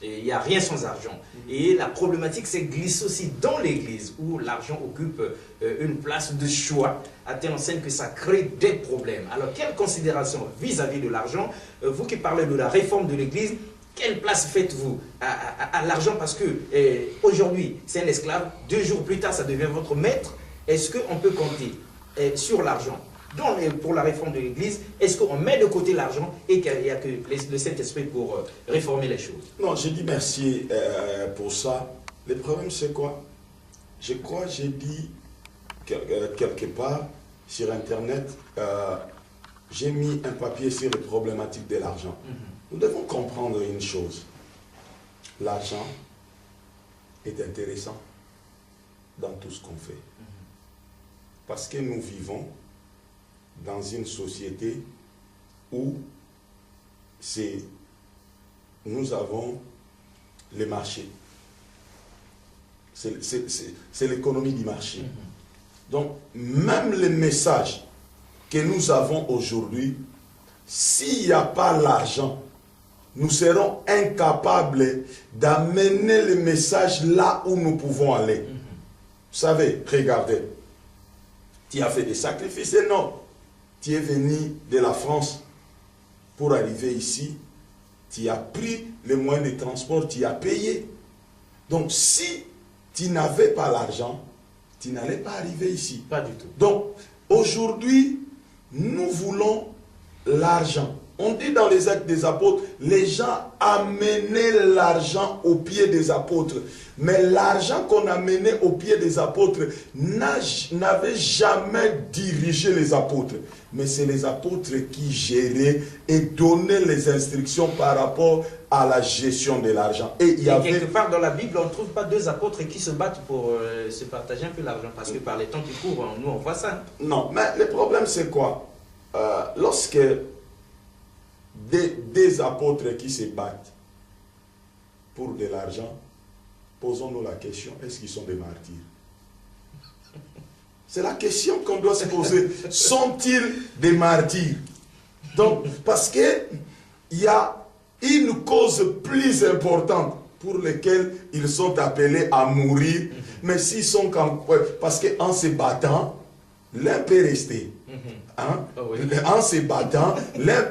il n'y a rien sans argent. Et la problématique, c'est glisse aussi dans l'Église, où l'argent occupe une place de choix, à telle enseigne que ça crée des problèmes. Alors, quelle considération vis-à-vis de l'argent, vous qui parlez de la réforme de l'Église, quelle place faites-vous à l'argent? Parce que aujourd'hui, c'est un esclave, 2 jours plus tard, ça devient votre maître. Est-ce qu'on peut compter sur l'argent. Pour la réforme de l'Église, est-ce qu'on met de côté l'argent et qu'il n'y a que le Saint-Esprit pour réformer les choses? Non, je dis merci pour ça. Le problème, c'est quoi? Je crois, j'ai dit quelque part sur Internet, j'ai mis un papier sur les problématiques de l'argent. Nous devons comprendre une chose. L'argent est intéressant dans tout ce qu'on fait. Parce que nous vivons dans une société où nous avons les marchés. C'est l'économie du marché. Donc, même les messages que nous avons aujourd'hui, s'il n'y a pas l'argent, nous serons incapables d'amener le message là où nous pouvons aller. Vous savez, regardez, tu as fait des sacrifices énormes. Tu es venu de la France pour arriver ici. Tu as pris les moyens de transport, tu as payé. Donc, si tu n'avais pas l'argent, tu n'allais pas arriver ici. Pas du tout. Donc, aujourd'hui, nous voulons l'argent. On dit dans les Actes des Apôtres, les gens amenaient l'argent aux pieds des apôtres. Mais l'argent qu'on amenait aux pieds des apôtres n'avait jamais dirigé les apôtres. Mais c'est les apôtres qui géraient et donnaient les instructions par rapport à la gestion de l'argent. Et quelque part dans la Bible, on ne trouve pas deux apôtres qui se battent pour se partager un peu l'argent. Parce que par les temps qui courent, nous on voit ça. Non, mais le problème c'est quoi? Lorsque des apôtres qui se battent pour de l'argent, posons-nous la question, est-ce qu'ils sont des martyrs? C'est la question qu'on doit se poser. Sont-ils des martyrs? Donc, parce qu'il y a une cause plus importante pour laquelle ils sont appelés à mourir. Mais s'ils sont parce qu'en se battant, l'un peut rester. Hein? Oh oui. En se battant, l'un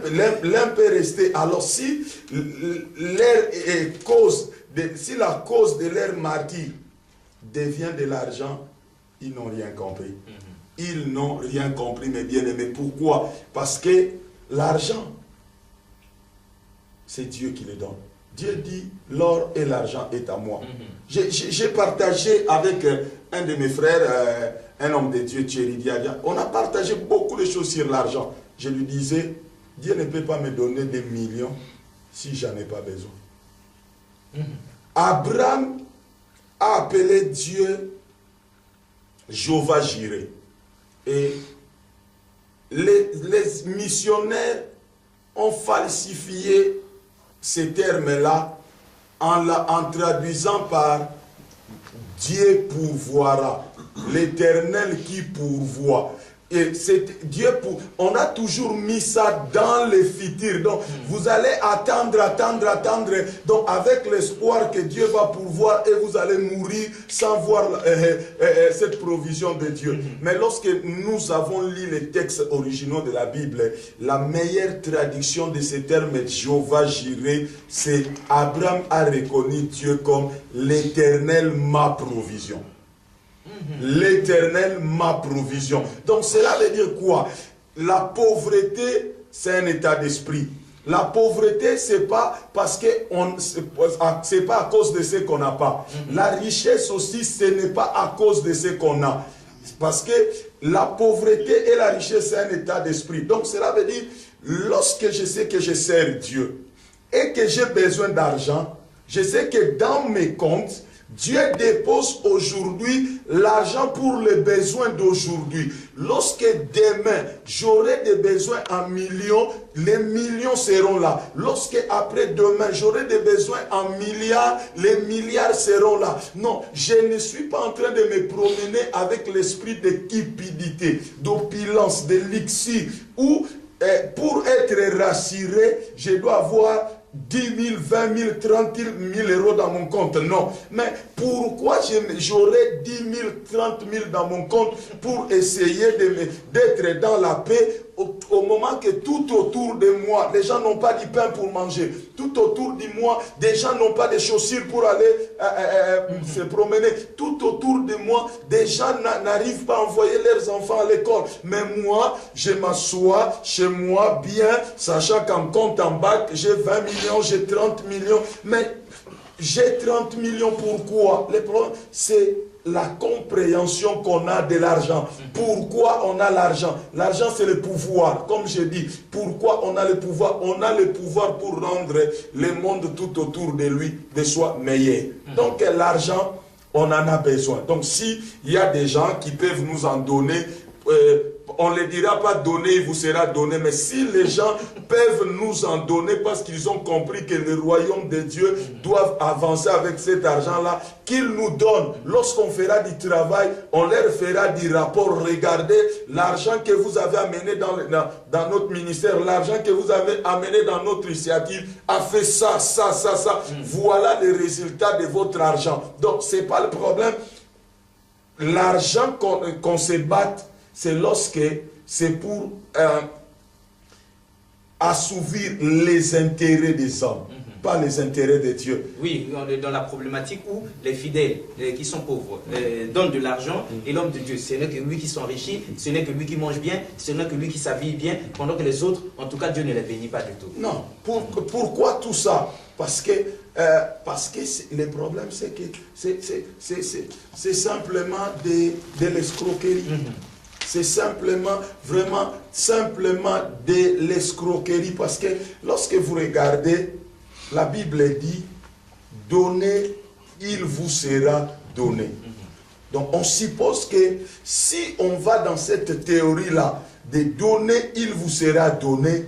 peut rester. Alors si si la cause de leur martyr devient de l'argent, ils n'ont rien compris. Ils n'ont rien compris, mes bien-aimés. Pourquoi? Parce que l'argent, c'est Dieu qui le donne. Dieu dit, l'or et l'argent est à moi. J'ai partagé avec un de mes frères, un homme de Dieu, Thierry Diadia, on a partagé beaucoup de choses sur l'argent. Je lui disais, Dieu ne peut pas me donner des millions si j'en ai pas besoin. Abraham a appelé Dieu Jéhovah Jireh. Et les missionnaires ont falsifié ces termes-là en traduisant par Dieu pourvoira, l'Éternel qui pourvoit. Et c'est Dieu pour. On a toujours mis ça dans les futurs. Donc, vous allez attendre. Donc, avec l'espoir que Dieu va pourvoir et vous allez mourir sans voir cette provision de Dieu. Mais lorsque nous avons lu les textes originaux de la Bible, la meilleure traduction de ces termes, Jéhovah Jireh, c'est Abraham a reconnu Dieu comme l'Éternel ma provision. L'Éternel ma provision. Donc cela veut dire quoi? La pauvreté, c'est un état d'esprit. La pauvreté, c'est pas parce que c'est pas à cause de ce qu'on n'a pas. La richesse aussi, ce n'est pas à cause de ce qu'on a. Parce que la pauvreté et la richesse, c'est un état d'esprit. Donc cela veut dire, lorsque je sais que je sers Dieu et que j'ai besoin d'argent, je sais que dans mes comptes, Dieu dépose aujourd'hui l'argent pour les besoins d'aujourd'hui. Lorsque demain, j'aurai des besoins en millions, les millions seront là. Lorsque après demain, j'aurai des besoins en milliards, les milliards seront là. Non, je ne suis pas en train de me promener avec l'esprit de cupidité, d'opulence, de luxure, où pour être rassuré, je dois avoir 10 000, 20 000, 30 000 euros dans mon compte. Non. Mais pourquoi j'aurais 10 000, 30 000 dans mon compte pour essayer d'être dans la paix au moment que tout autour de moi, les gens n'ont pas du pain pour manger, tout autour de moi, des gens n'ont pas de chaussures pour aller se promener, tout autour de moi, des gens n'arrivent pas à envoyer leurs enfants à l'école. Mais moi, je m'assois chez moi bien, sachant qu'en compte en banque, j'ai 20 millions, j'ai 30 millions. Mais j'ai 30 millions, pourquoi? Le problème, c'est la compréhension qu'on a de l'argent. Pourquoi on a l'argent? L'argent, c'est le pouvoir. Comme je dis, pourquoi on a le pouvoir? On a le pouvoir pour rendre le monde tout autour de lui, de soi, meilleur. Donc l'argent, on en a besoin. Donc s'il y a des gens qui peuvent nous en donner, on ne les dira pas donner, il vous sera donné. Mais si les gens peuvent nous en donner parce qu'ils ont compris que le royaume de Dieu doit avancer avec cet argent-là, qu'ils nous donnent. Lorsqu'on fera du travail, on leur fera du rapport. Regardez l'argent que vous avez amené dans notre ministère, l'argent que vous avez amené dans notre initiative a fait ça, ça, ça, ça. Voilà les résultats de votre argent. Donc ce n'est pas le problème. L'argent qu'on se batte, c'est lorsque c'est pour assouvir les intérêts des hommes, pas les intérêts de Dieu. Oui, on est dans la problématique où les fidèles qui sont pauvres donnent de l'argent et l'homme de Dieu, ce n'est que lui qui s'enrichit, ce n'est que lui qui mange bien, ce n'est que lui qui s'habille bien, pendant que les autres, en tout cas, Dieu ne les bénit pas du tout. Non, pourquoi tout ça? Parce que le problème, c'est que c'est simplement de l'escroquerie. C'est simplement, vraiment, simplement de l'escroquerie. Parce que lorsque vous regardez, la Bible dit, donnez, il vous sera donné. Donc on suppose que si on va dans cette théorie-là, de donner, il vous sera donné,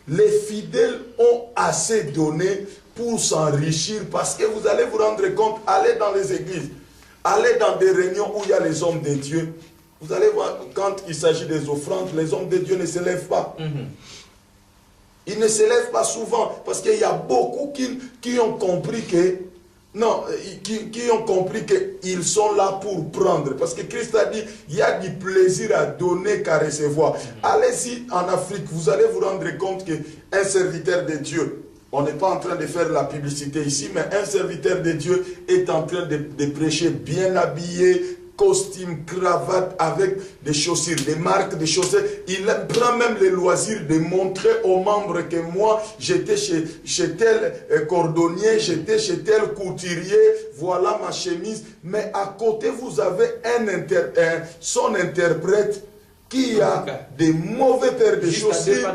les fidèles ont assez donné pour s'enrichir. Parce que vous allez vous rendre compte, allez dans les églises, allez dans des réunions où il y a les hommes de Dieu. Vous allez voir, quand il s'agit des offrandes, les hommes de Dieu ne se lèvent pas. Ils ne se lèvent pas souvent, parce qu'il y a beaucoup qui ont compris que, non, qui ont compris qu'ils sont là pour prendre. Parce que Christ a dit, il y a du plaisir à donner qu'à recevoir. Allez-y en Afrique, vous allez vous rendre compte qu'un serviteur de Dieu, on n'est pas en train de faire la publicité ici, mais un serviteur de Dieu est en train de prêcher bien habillé, costume, cravate, avec des chaussures, des marques de chaussures. Il prend même le loisir de montrer aux membres que moi, j'étais chez tel cordonnier, j'étais chez tel couturier, voilà ma chemise. Mais à côté, vous avez son interprète qui a des mauvais paires de chaussures,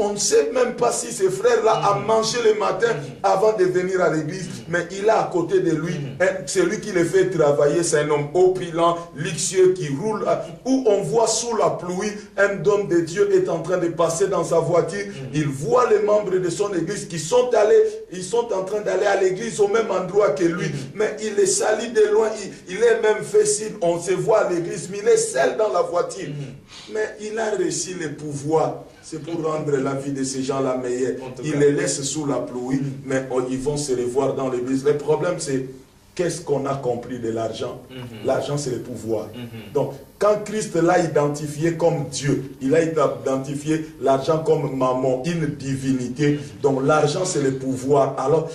on ne sait même pas si ce frère-là a mangé le matin avant de venir à l'église, mais il a à côté de lui, celui qui le fait travailler, c'est un homme opulent, luxueux, qui roule, où on voit sous la pluie, un homme de Dieu est en train de passer dans sa voiture, il voit les membres de son église qui sont en train d'aller à l'église au même endroit que lui, mais il les salue de loin, il est même fait signe, on se voit à l'église, mais il est seul dans la voiture. Mais il a reçu le pouvoir. C'est pour rendre la vie de ces gens-là meilleure. Il les laisse sous la pluie, mais ils vont se revoir dans l'église. Le problème, c'est qu'est-ce qu'on a compris de l'argent? L'argent, c'est le pouvoir. Donc, quand Christ l'a identifié comme Dieu, il a identifié l'argent comme maman, une divinité. Donc, l'argent, c'est le pouvoir. Alors,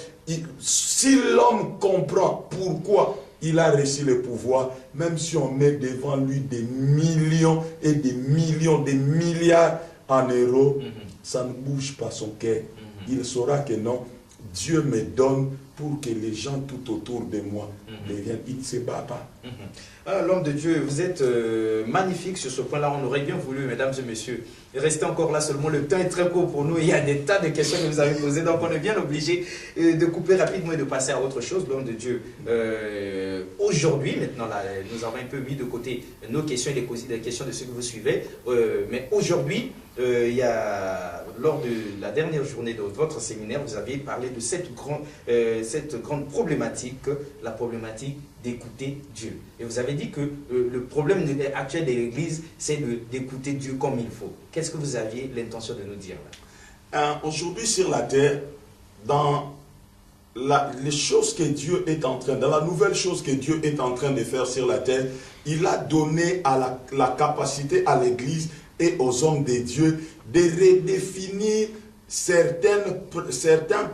si l'homme comprend pourquoi il a reçu le pouvoir, même si on met devant lui des millions et des millions, des milliards en euros, ça ne bouge pas son cœur. Il saura que non, Dieu me donne pour que les gens tout autour de moi deviennent. Il ne se bat pas. L'homme de Dieu, vous êtes magnifique sur ce point-là. On aurait bien voulu, mesdames et messieurs, rester encore là seulement. Le temps est très court pour nous. Il y a des tas de questions que vous avez posées. Donc, on est bien obligé de couper rapidement et de passer à autre chose. L'homme de Dieu, aujourd'hui, maintenant, là, nous avons un peu mis de côté nos questions et les questions de ceux que vous suivez. Mais aujourd'hui, lors de la dernière journée de votre séminaire, vous aviez parlé de cette grande problématique, la problématique d'écouter Dieu. Et vous avez dit que le problème actuel de l'Église, c'est d'écouter Dieu comme il faut. Qu'est-ce que vous aviez l'intention de nous dire là? Aujourd'hui sur la terre, dans les choses que Dieu est en train, dans la nouvelle chose que Dieu est en train de faire sur la terre, il a donné à la capacité à l'Église et aux hommes de Dieu de redéfinir certains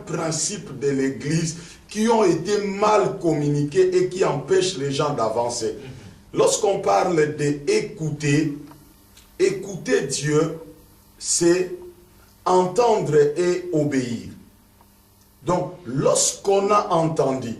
principes de l'Église qui ont été mal communiqués et qui empêchent les gens d'avancer. Lorsqu'on parle d'écouter, écouter Dieu, c'est entendre et obéir. Donc, lorsqu'on a entendu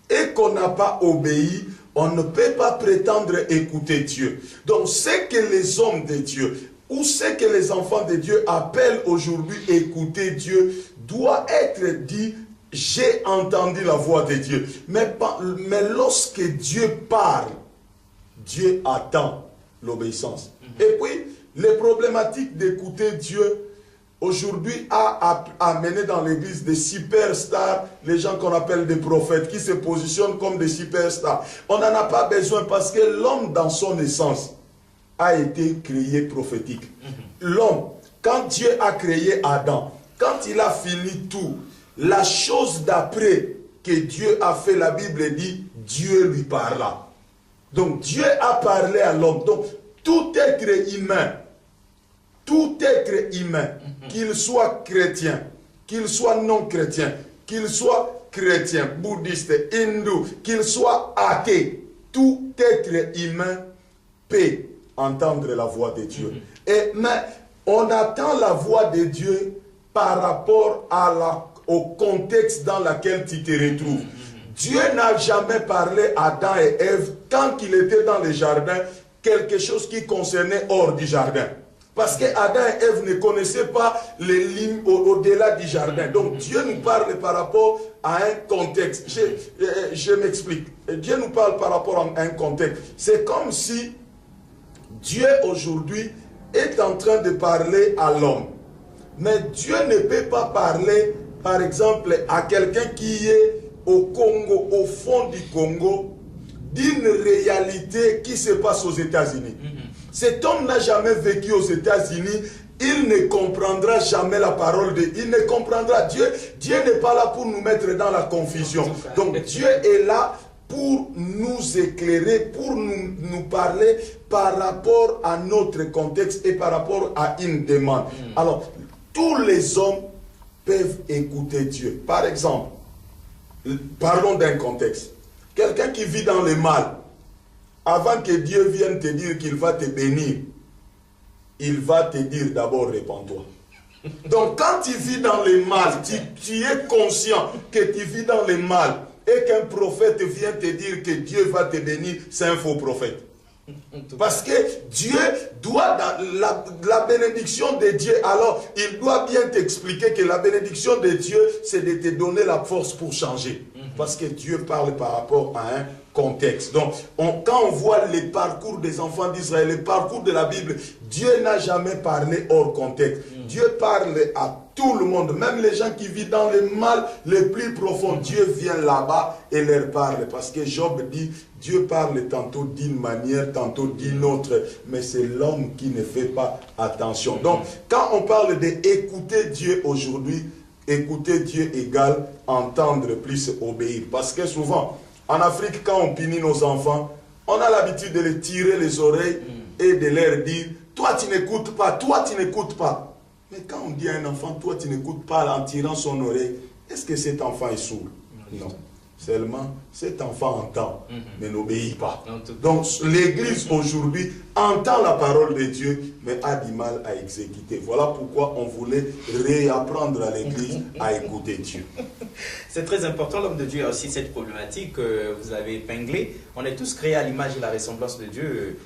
et qu'on n'a pas obéi, on ne peut pas prétendre écouter Dieu. Donc, ce que les hommes de Dieu ou ce que les enfants de Dieu appellent aujourd'hui écouter Dieu doit être dit: j'ai entendu la voix de Dieu. Mais lorsque Dieu parle, Dieu attend l'obéissance. Et puis, les problématiques d'écouter Dieu aujourd'hui a amené dans l'église des superstars, les gens qu'on appelle des prophètes, qui se positionnent comme des superstars. On n'en a pas besoin parce que l'homme dans son essence a été créé prophétique. L'homme, quand Dieu a créé Adam, quand il a fini tout, la chose d'après que Dieu a fait, la Bible dit, Dieu lui parla. Donc Dieu a parlé à l'homme. Donc tout être humain, qu'il soit chrétien, qu'il soit non chrétien, qu'il soit chrétien, bouddhiste, hindou, qu'il soit athée, tout être humain peut entendre la voix de Dieu. Mais on attend la voix de Dieu par rapport au contexte dans lequel tu te retrouves. Dieu n'a jamais parlé à Adam et Ève quand il était dans le jardin, quelque chose qui concernait hors du jardin. Parce que Adam et Ève ne connaissaient pas les lignes au-delà du jardin. Donc Dieu nous parle par rapport à un contexte. Je m'explique. Dieu nous parle par rapport à un contexte. C'est comme si Dieu aujourd'hui est en train de parler à l'homme. Mais Dieu ne peut pas parler, par exemple, à quelqu'un qui est au Congo, au fond du Congo, d'une réalité qui se passe aux États-Unis. Cet homme n'a jamais vécu aux États-Unis, il ne comprendra jamais la parole de Dieu. Il ne comprendra. Dieu n'est pas là pour nous mettre dans la confusion. Donc Dieu est là pour nous éclairer, pour nous parler par rapport à notre contexte et par rapport à une demande. Alors, tous les hommes peuvent écouter Dieu. Par exemple, parlons d'un contexte. Quelqu'un qui vit dans le mal, avant que Dieu vienne te dire qu'il va te bénir, il va te dire d'abord répands-toi. Donc quand tu vis dans le mal, tu es conscient que tu vis dans le mal et qu'un prophète vient te dire que Dieu va te bénir, c'est un faux prophète. Parce que Dieu doit, la bénédiction de Dieu, alors il doit bien t'expliquer que la bénédiction de Dieu, c'est de te donner la force pour changer. Parce que Dieu parle par rapport à un contexte. Donc, quand on voit les parcours des enfants d'Israël, les parcours de la Bible, Dieu n'a jamais parlé hors contexte. Dieu parle à tout le monde, même les gens qui vivent dans le mal le plus profond. Dieu vient là-bas et leur parle. Parce que Job dit, Dieu parle tantôt d'une manière, tantôt d'une autre. Mais c'est l'homme qui ne fait pas attention. Donc, quand on parle d'écouter Dieu aujourd'hui, écouter Dieu égale entendre plus obéir. Parce que souvent, en Afrique, quand on punit nos enfants, on a l'habitude de les tirer les oreilles et de leur dire, toi tu n'écoutes pas, toi tu n'écoutes pas. Mais quand on dit à un enfant, toi tu n'écoutes pas en tirant son oreille, est-ce que cet enfant est sourd? Non. Seulement, cet enfant entend, mais n'obéit pas. Donc, l'Église aujourd'hui entend la parole de Dieu, mais a du mal à exécuter. Voilà pourquoi on voulait réapprendre à l'Église à écouter Dieu. C'est très important, l'homme de Dieu a aussi cette problématique que vous avez épinglée. On est tous créés à l'image et la ressemblance de Dieu.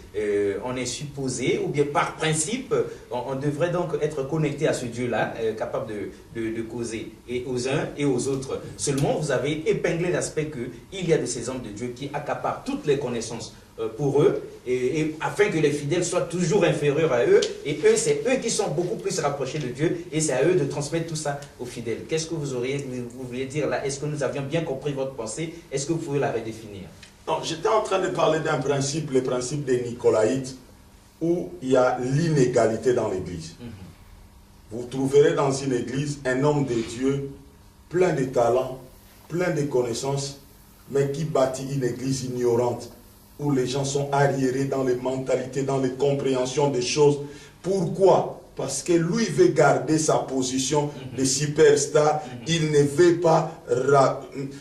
On est supposé, ou bien par principe, on devrait donc être connecté à ce Dieu-là, capable de causer et aux uns et aux autres. Seulement, vous avez épinglé l'aspect qu'il y a de ces hommes de Dieu qui accaparent toutes les connaissances pour eux, et afin que les fidèles soient toujours inférieurs à eux, et eux, c'est eux qui sont beaucoup plus rapprochés de Dieu, et c'est à eux de transmettre tout ça aux fidèles. Qu'est-ce que vous vouliez dire là? Est-ce que nous avions bien compris votre pensée? Est-ce que vous pouvez la redéfinir? Non, j'étais en train de parler d'un principe, le principe des Nicolaïtes, où il y a l'inégalité dans l'église. Vous trouverez dans une église un homme de Dieu plein de talents, plein de connaissances, mais qui bâtit une église ignorante, où les gens sont arriérés dans les mentalités, dans les compréhensions des choses. Pourquoi? Parce que lui veut garder sa position de superstar. Il ne veut pas...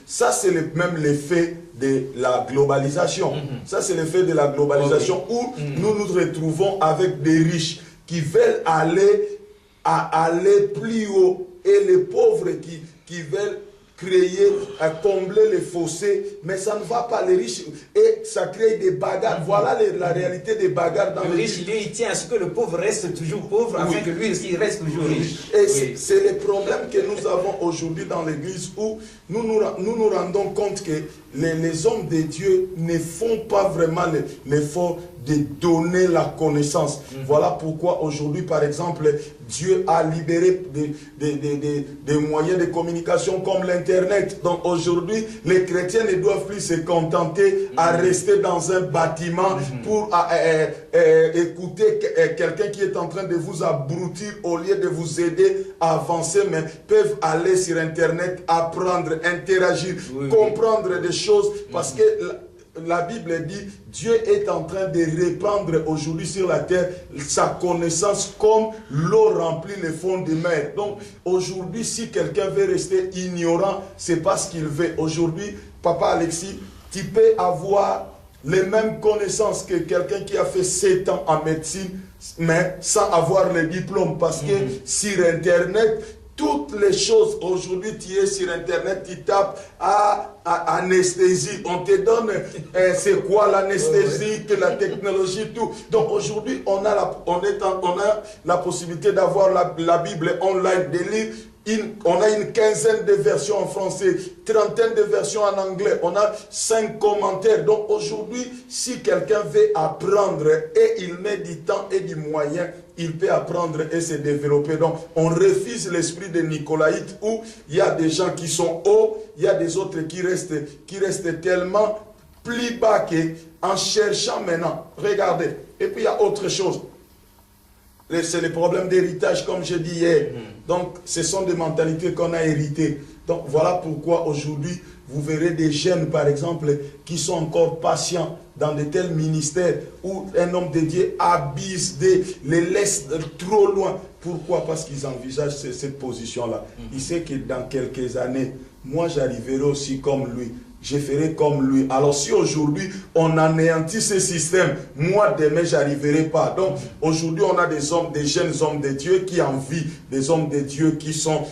Ça, c'est même l'effet de la globalisation. Ça, c'est l'effet de la globalisation où nous nous retrouvons avec des riches qui veulent aller plus haut et les pauvres qui veulent créer, combler les fossés, mais ça ne va pas, les riches, et ça crée des bagarres. Voilà la réalité des bagarres dans le riche, il tient à ce que le pauvre reste toujours pauvre, afin que lui aussi reste toujours riche. Et c'est le problème que nous avons aujourd'hui dans l'église, où nous nous rendons compte que les hommes de Dieu ne font pas vraiment l'effort de donner la connaissance. Voilà pourquoi aujourd'hui, par exemple, Dieu a libéré des moyens de communication comme l'Internet. Donc aujourd'hui, les chrétiens ne doivent plus se contenter à rester dans un bâtiment pour écouter quelqu'un qui est en train de vous abrutir au lieu de vous aider à avancer, mais peuvent aller sur Internet, apprendre, interagir, comprendre des choses, parce que la Bible dit, Dieu est en train de répandre aujourd'hui sur la terre sa connaissance comme l'eau remplit les fonds des mers. Donc aujourd'hui, si quelqu'un veut rester ignorant, c'est pas ce qu'il veut. Aujourd'hui, Papa Alexis, tu peux avoir les mêmes connaissances que quelqu'un qui a fait 7 ans en médecine, mais sans avoir le diplôme, parce que sur Internet, toutes les choses, aujourd'hui tu es sur Internet, tu tapes anesthésie, on te donne c'est quoi l'anesthésie, que la technologie, tout. Donc aujourd'hui on a la possibilité d'avoir la Bible online, de lire. On a une quinzaine de versions en français, trentaine de versions en anglais, on a 5 commentaires. Donc aujourd'hui, si quelqu'un veut apprendre et il met du temps et du moyen, il peut apprendre et se développer. Donc on refuse l'esprit de Nicolaïte où il y a des gens qui sont hauts, il y a des autres qui restent tellement plus bas qu'en cherchant maintenant. Regardez. Et puis il y a autre chose. C'est le problème d'héritage, comme je dis hier. Donc, ce sont des mentalités qu'on a héritées. Donc, voilà pourquoi aujourd'hui, vous verrez des jeunes, par exemple, qui sont encore patients dans de tels ministères où un homme de Dieu abuse, les laisse trop loin. Pourquoi? Parce qu'ils envisagent cette position-là. Il sait que dans quelques années, moi, j'arriverai aussi comme lui. Je ferai comme lui. Alors si aujourd'hui on anéantit ce système, moi demain j'arriverai pas. Donc aujourd'hui on a des jeunes hommes de Dieu qui envient des hommes de Dieu qui sont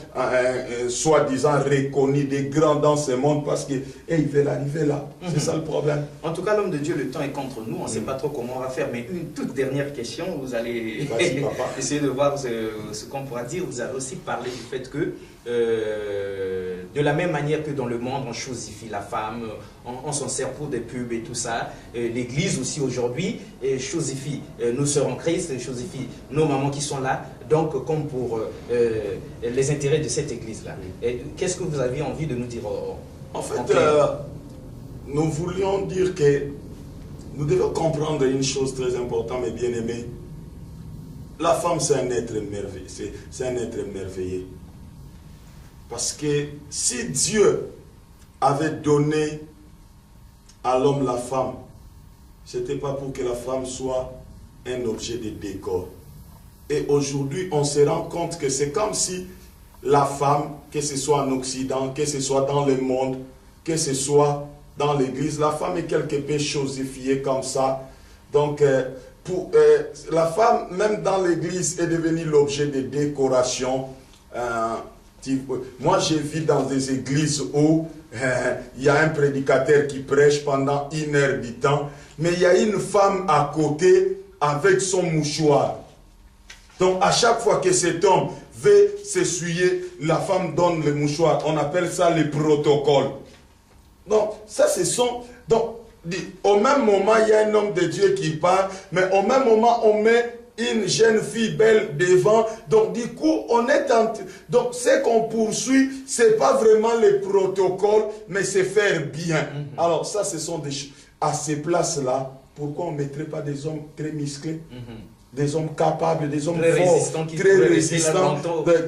soi-disant reconnus, des grands dans ce monde parce que ils veulent arriver là. C'est ça le problème. En tout cas, l'homme de Dieu, le temps est contre nous. On ne sait pas trop comment on va faire. Mais une toute dernière question, vous allez essayer de voir ce qu'on pourra dire. Vous avez aussi parlé du fait que de la même manière que dans le monde, on chosifie la femme, on s'en sert pour des pubs et tout ça. L'Église aussi aujourd'hui chosifie nos sœurs en Christ, chosifie nos mamans qui sont là. Donc, comme pour les intérêts de cette Église-là. Qu'est-ce que vous aviez envie de nous dire en fait, nous voulions dire que nous devons comprendre une chose très importante, mes bien-aimés. La femme, c'est un être merveilleux. C'est un être merveilleux. Parce que si Dieu avait donné à l'homme la femme, ce n'était pas pour que la femme soit un objet de décor. Et aujourd'hui, on se rend compte que c'est comme si la femme, que ce soit en Occident, que ce soit dans le monde, que ce soit dans l'église, la femme est quelque peu chosifiée comme ça. Donc, la femme, même dans l'église, est devenue l'objet de décoration. Moi, j'ai vu dans des églises où il y a un prédicateur qui prêche pendant 1 heure du temps, mais il y a une femme à côté avec son mouchoir. Donc, à chaque fois que cet homme veut s'essuyer, la femme donne le mouchoir. On appelle ça le protocole. Donc, ça, ce sont... Donc, au même moment, il y a un homme de Dieu qui parle, mais au même moment, on met une jeune fille belle devant. Donc, du coup, on est donc, ce qu'on poursuit, ce n'est pas vraiment les protocoles, mais c'est faire bien. Alors, ça, ce sont des choses. À ces places-là, pourquoi on ne mettrait pas des hommes très musclés? des hommes capables, des hommes très forts, résistants, très résistants,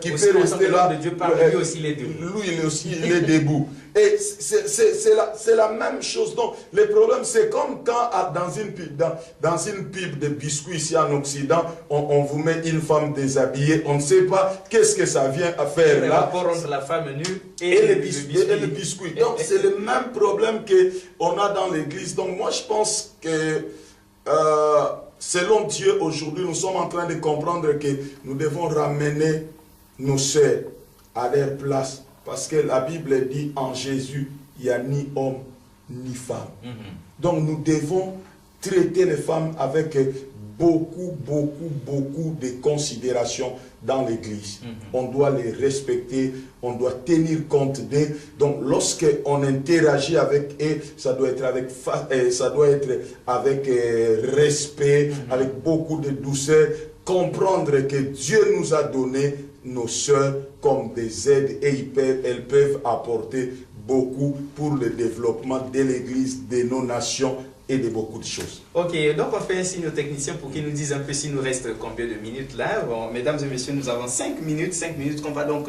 qui peuvent rester là. De Dieu parle, lui aussi il est debout. Lui aussi il est debout. Et c'est la même chose. Donc, le problème, c'est comme quand dans une pipe de biscuits ici en Occident, on vous met une femme déshabillée, on ne sait pas qu'est-ce que ça vient à faire le là. rapport entre la femme nue et le biscuit. Donc, c'est le même problème qu'on a dans l'église. Donc, moi, je pense que selon Dieu, aujourd'hui, nous sommes en train de comprendre que nous devons ramener nos sœurs à leur place. Parce que la Bible dit en Jésus, il n'y a ni homme ni femme. Donc nous devons traiter les femmes avec beaucoup de considération dans l'église. On doit les respecter, on doit tenir compte d'eux. Donc lorsqu'on interagit avec eux, ça doit être avec respect, avec beaucoup de douceur, comprendre que Dieu nous a donné nos sœurs comme des aides et elles peuvent apporter beaucoup pour le développement de l'église, de nos nations et de beaucoup de choses. Ok, donc on fait un signe aux techniciens pour qu'ils nous disent un peu s'il nous reste combien de minutes là. Bon, mesdames et messieurs, nous avons 5 minutes qu'on va donc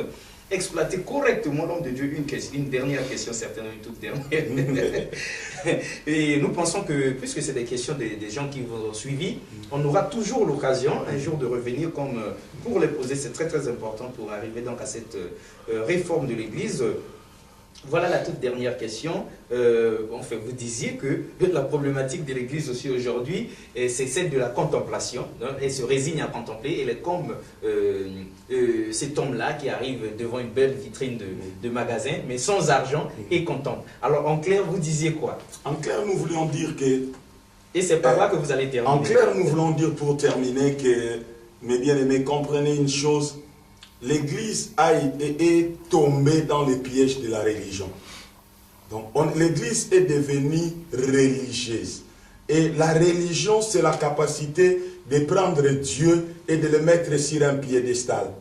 exploiter correctement l'homme de Dieu. Une dernière question, certainement une toute dernière. Et nous pensons que, puisque c'est des questions des gens qui vous ont suivi, on aura toujours l'occasion un jour de revenir comme pour les poser. C'est très important pour arriver donc à cette réforme de l'Église. Voilà la toute dernière question. Enfin, vous disiez que la problématique de l'Église aussi aujourd'hui, c'est celle de la contemplation. Elle se résigne à contempler. Elle est comme cet homme-là qui arrive devant une belle vitrine de magasin, mais sans argent et contemple. Alors, en clair, vous disiez quoi? En clair, nous voulions dire que... Et c'est par là que vous allez terminer. En clair, nous voulons dire pour terminer que, mes bien-aimés, comprenez une chose. L'Église est tombée dans les pièges de la religion. Donc, l'Église est devenue religieuse. Et la religion, c'est la capacité de prendre Dieu et de le mettre sur un piédestal.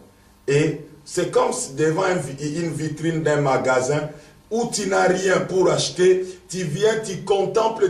Et c'est comme devant une vitrine d'un magasin où tu n'as rien pour acheter, tu viens, tu contemples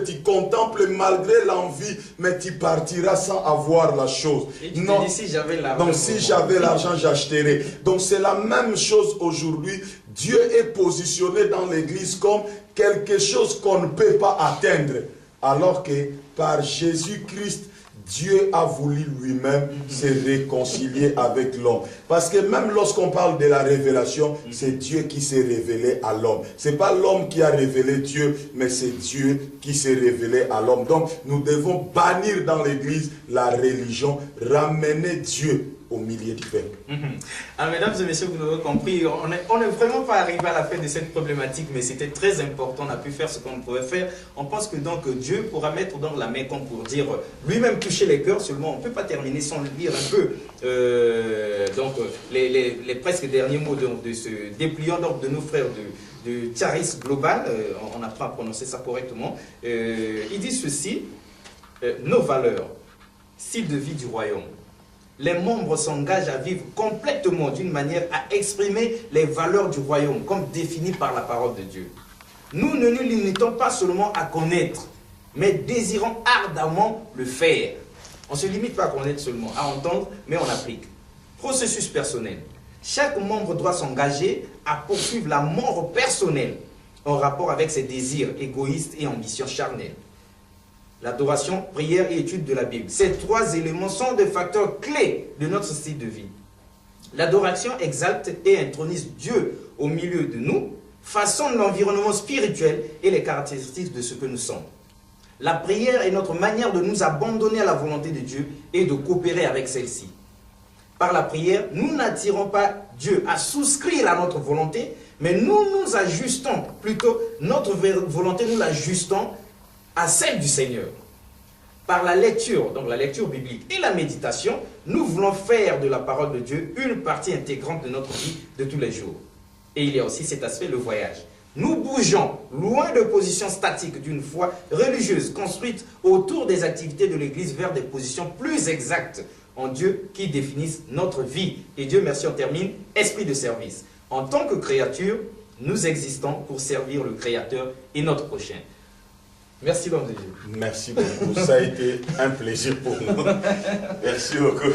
malgré l'envie, mais tu partiras sans avoir la chose. Et tu te dis, si j'avais l'argent. Donc si j'avais l'argent, j'achèterais. Donc c'est la même chose aujourd'hui. Dieu est positionné dans l'église comme quelque chose qu'on ne peut pas atteindre. Alors que par Jésus-Christ, Dieu a voulu lui-même se réconcilier avec l'homme. Parce que même lorsqu'on parle de la révélation, c'est Dieu qui s'est révélé à l'homme. Ce n'est pas l'homme qui a révélé Dieu, mais c'est Dieu qui s'est révélé à l'homme. Donc nous devons bannir dans l'église la religion, ramener Dieu au milieu du peuple. Alors, mesdames et messieurs, vous l'avez compris, on n'est vraiment pas arrivé à la fin de cette problématique, mais c'était très important, on a pu faire ce qu'on pouvait faire. On pense que donc Dieu pourra mettre donc la main comme pour dire, lui-même toucher les cœurs seulement. On ne peut pas terminer sans lire un peu donc les presque derniers mots de ce dépliant donc, de nos frères de Charis Global, on apprend à prononcer ça correctement. Il dit ceci, nos valeurs, style de vie du royaume. Les membres s'engagent à vivre complètement d'une manière à exprimer les valeurs du royaume comme définies par la parole de Dieu. Nous ne nous limitons pas seulement à connaître, mais désirons ardemment le faire. On ne se limite pas à connaître seulement, à entendre, mais on applique. Processus personnel. Chaque membre doit s'engager à poursuivre la mort personnelle en rapport avec ses désirs égoïstes et ambitions charnelles. L'adoration, prière et étude de la Bible. Ces trois éléments sont des facteurs clés de notre style de vie. L'adoration exalte et intronise Dieu au milieu de nous, façonne l'environnement spirituel et les caractéristiques de ce que nous sommes. La prière est notre manière de nous abandonner à la volonté de Dieu et de coopérer avec celle-ci. Par la prière, nous n'attirons pas Dieu à souscrire à notre volonté, mais nous nous ajustons, plutôt notre volonté, nous l'ajustons à celle du Seigneur. Par la lecture, donc la lecture biblique et la méditation, nous voulons faire de la parole de Dieu une partie intégrante de notre vie de tous les jours. Et il y a aussi cet aspect, le voyage. Nous bougeons loin de positions statiques d'une foi religieuse construite autour des activités de l'Église vers des positions plus exactes en Dieu qui définissent notre vie. Et Dieu merci, on termine, esprit de service. En tant que créature, nous existons pour servir le Créateur et notre prochain. Merci d'entendu. Merci beaucoup. Ça a été un plaisir pour nous. Merci beaucoup.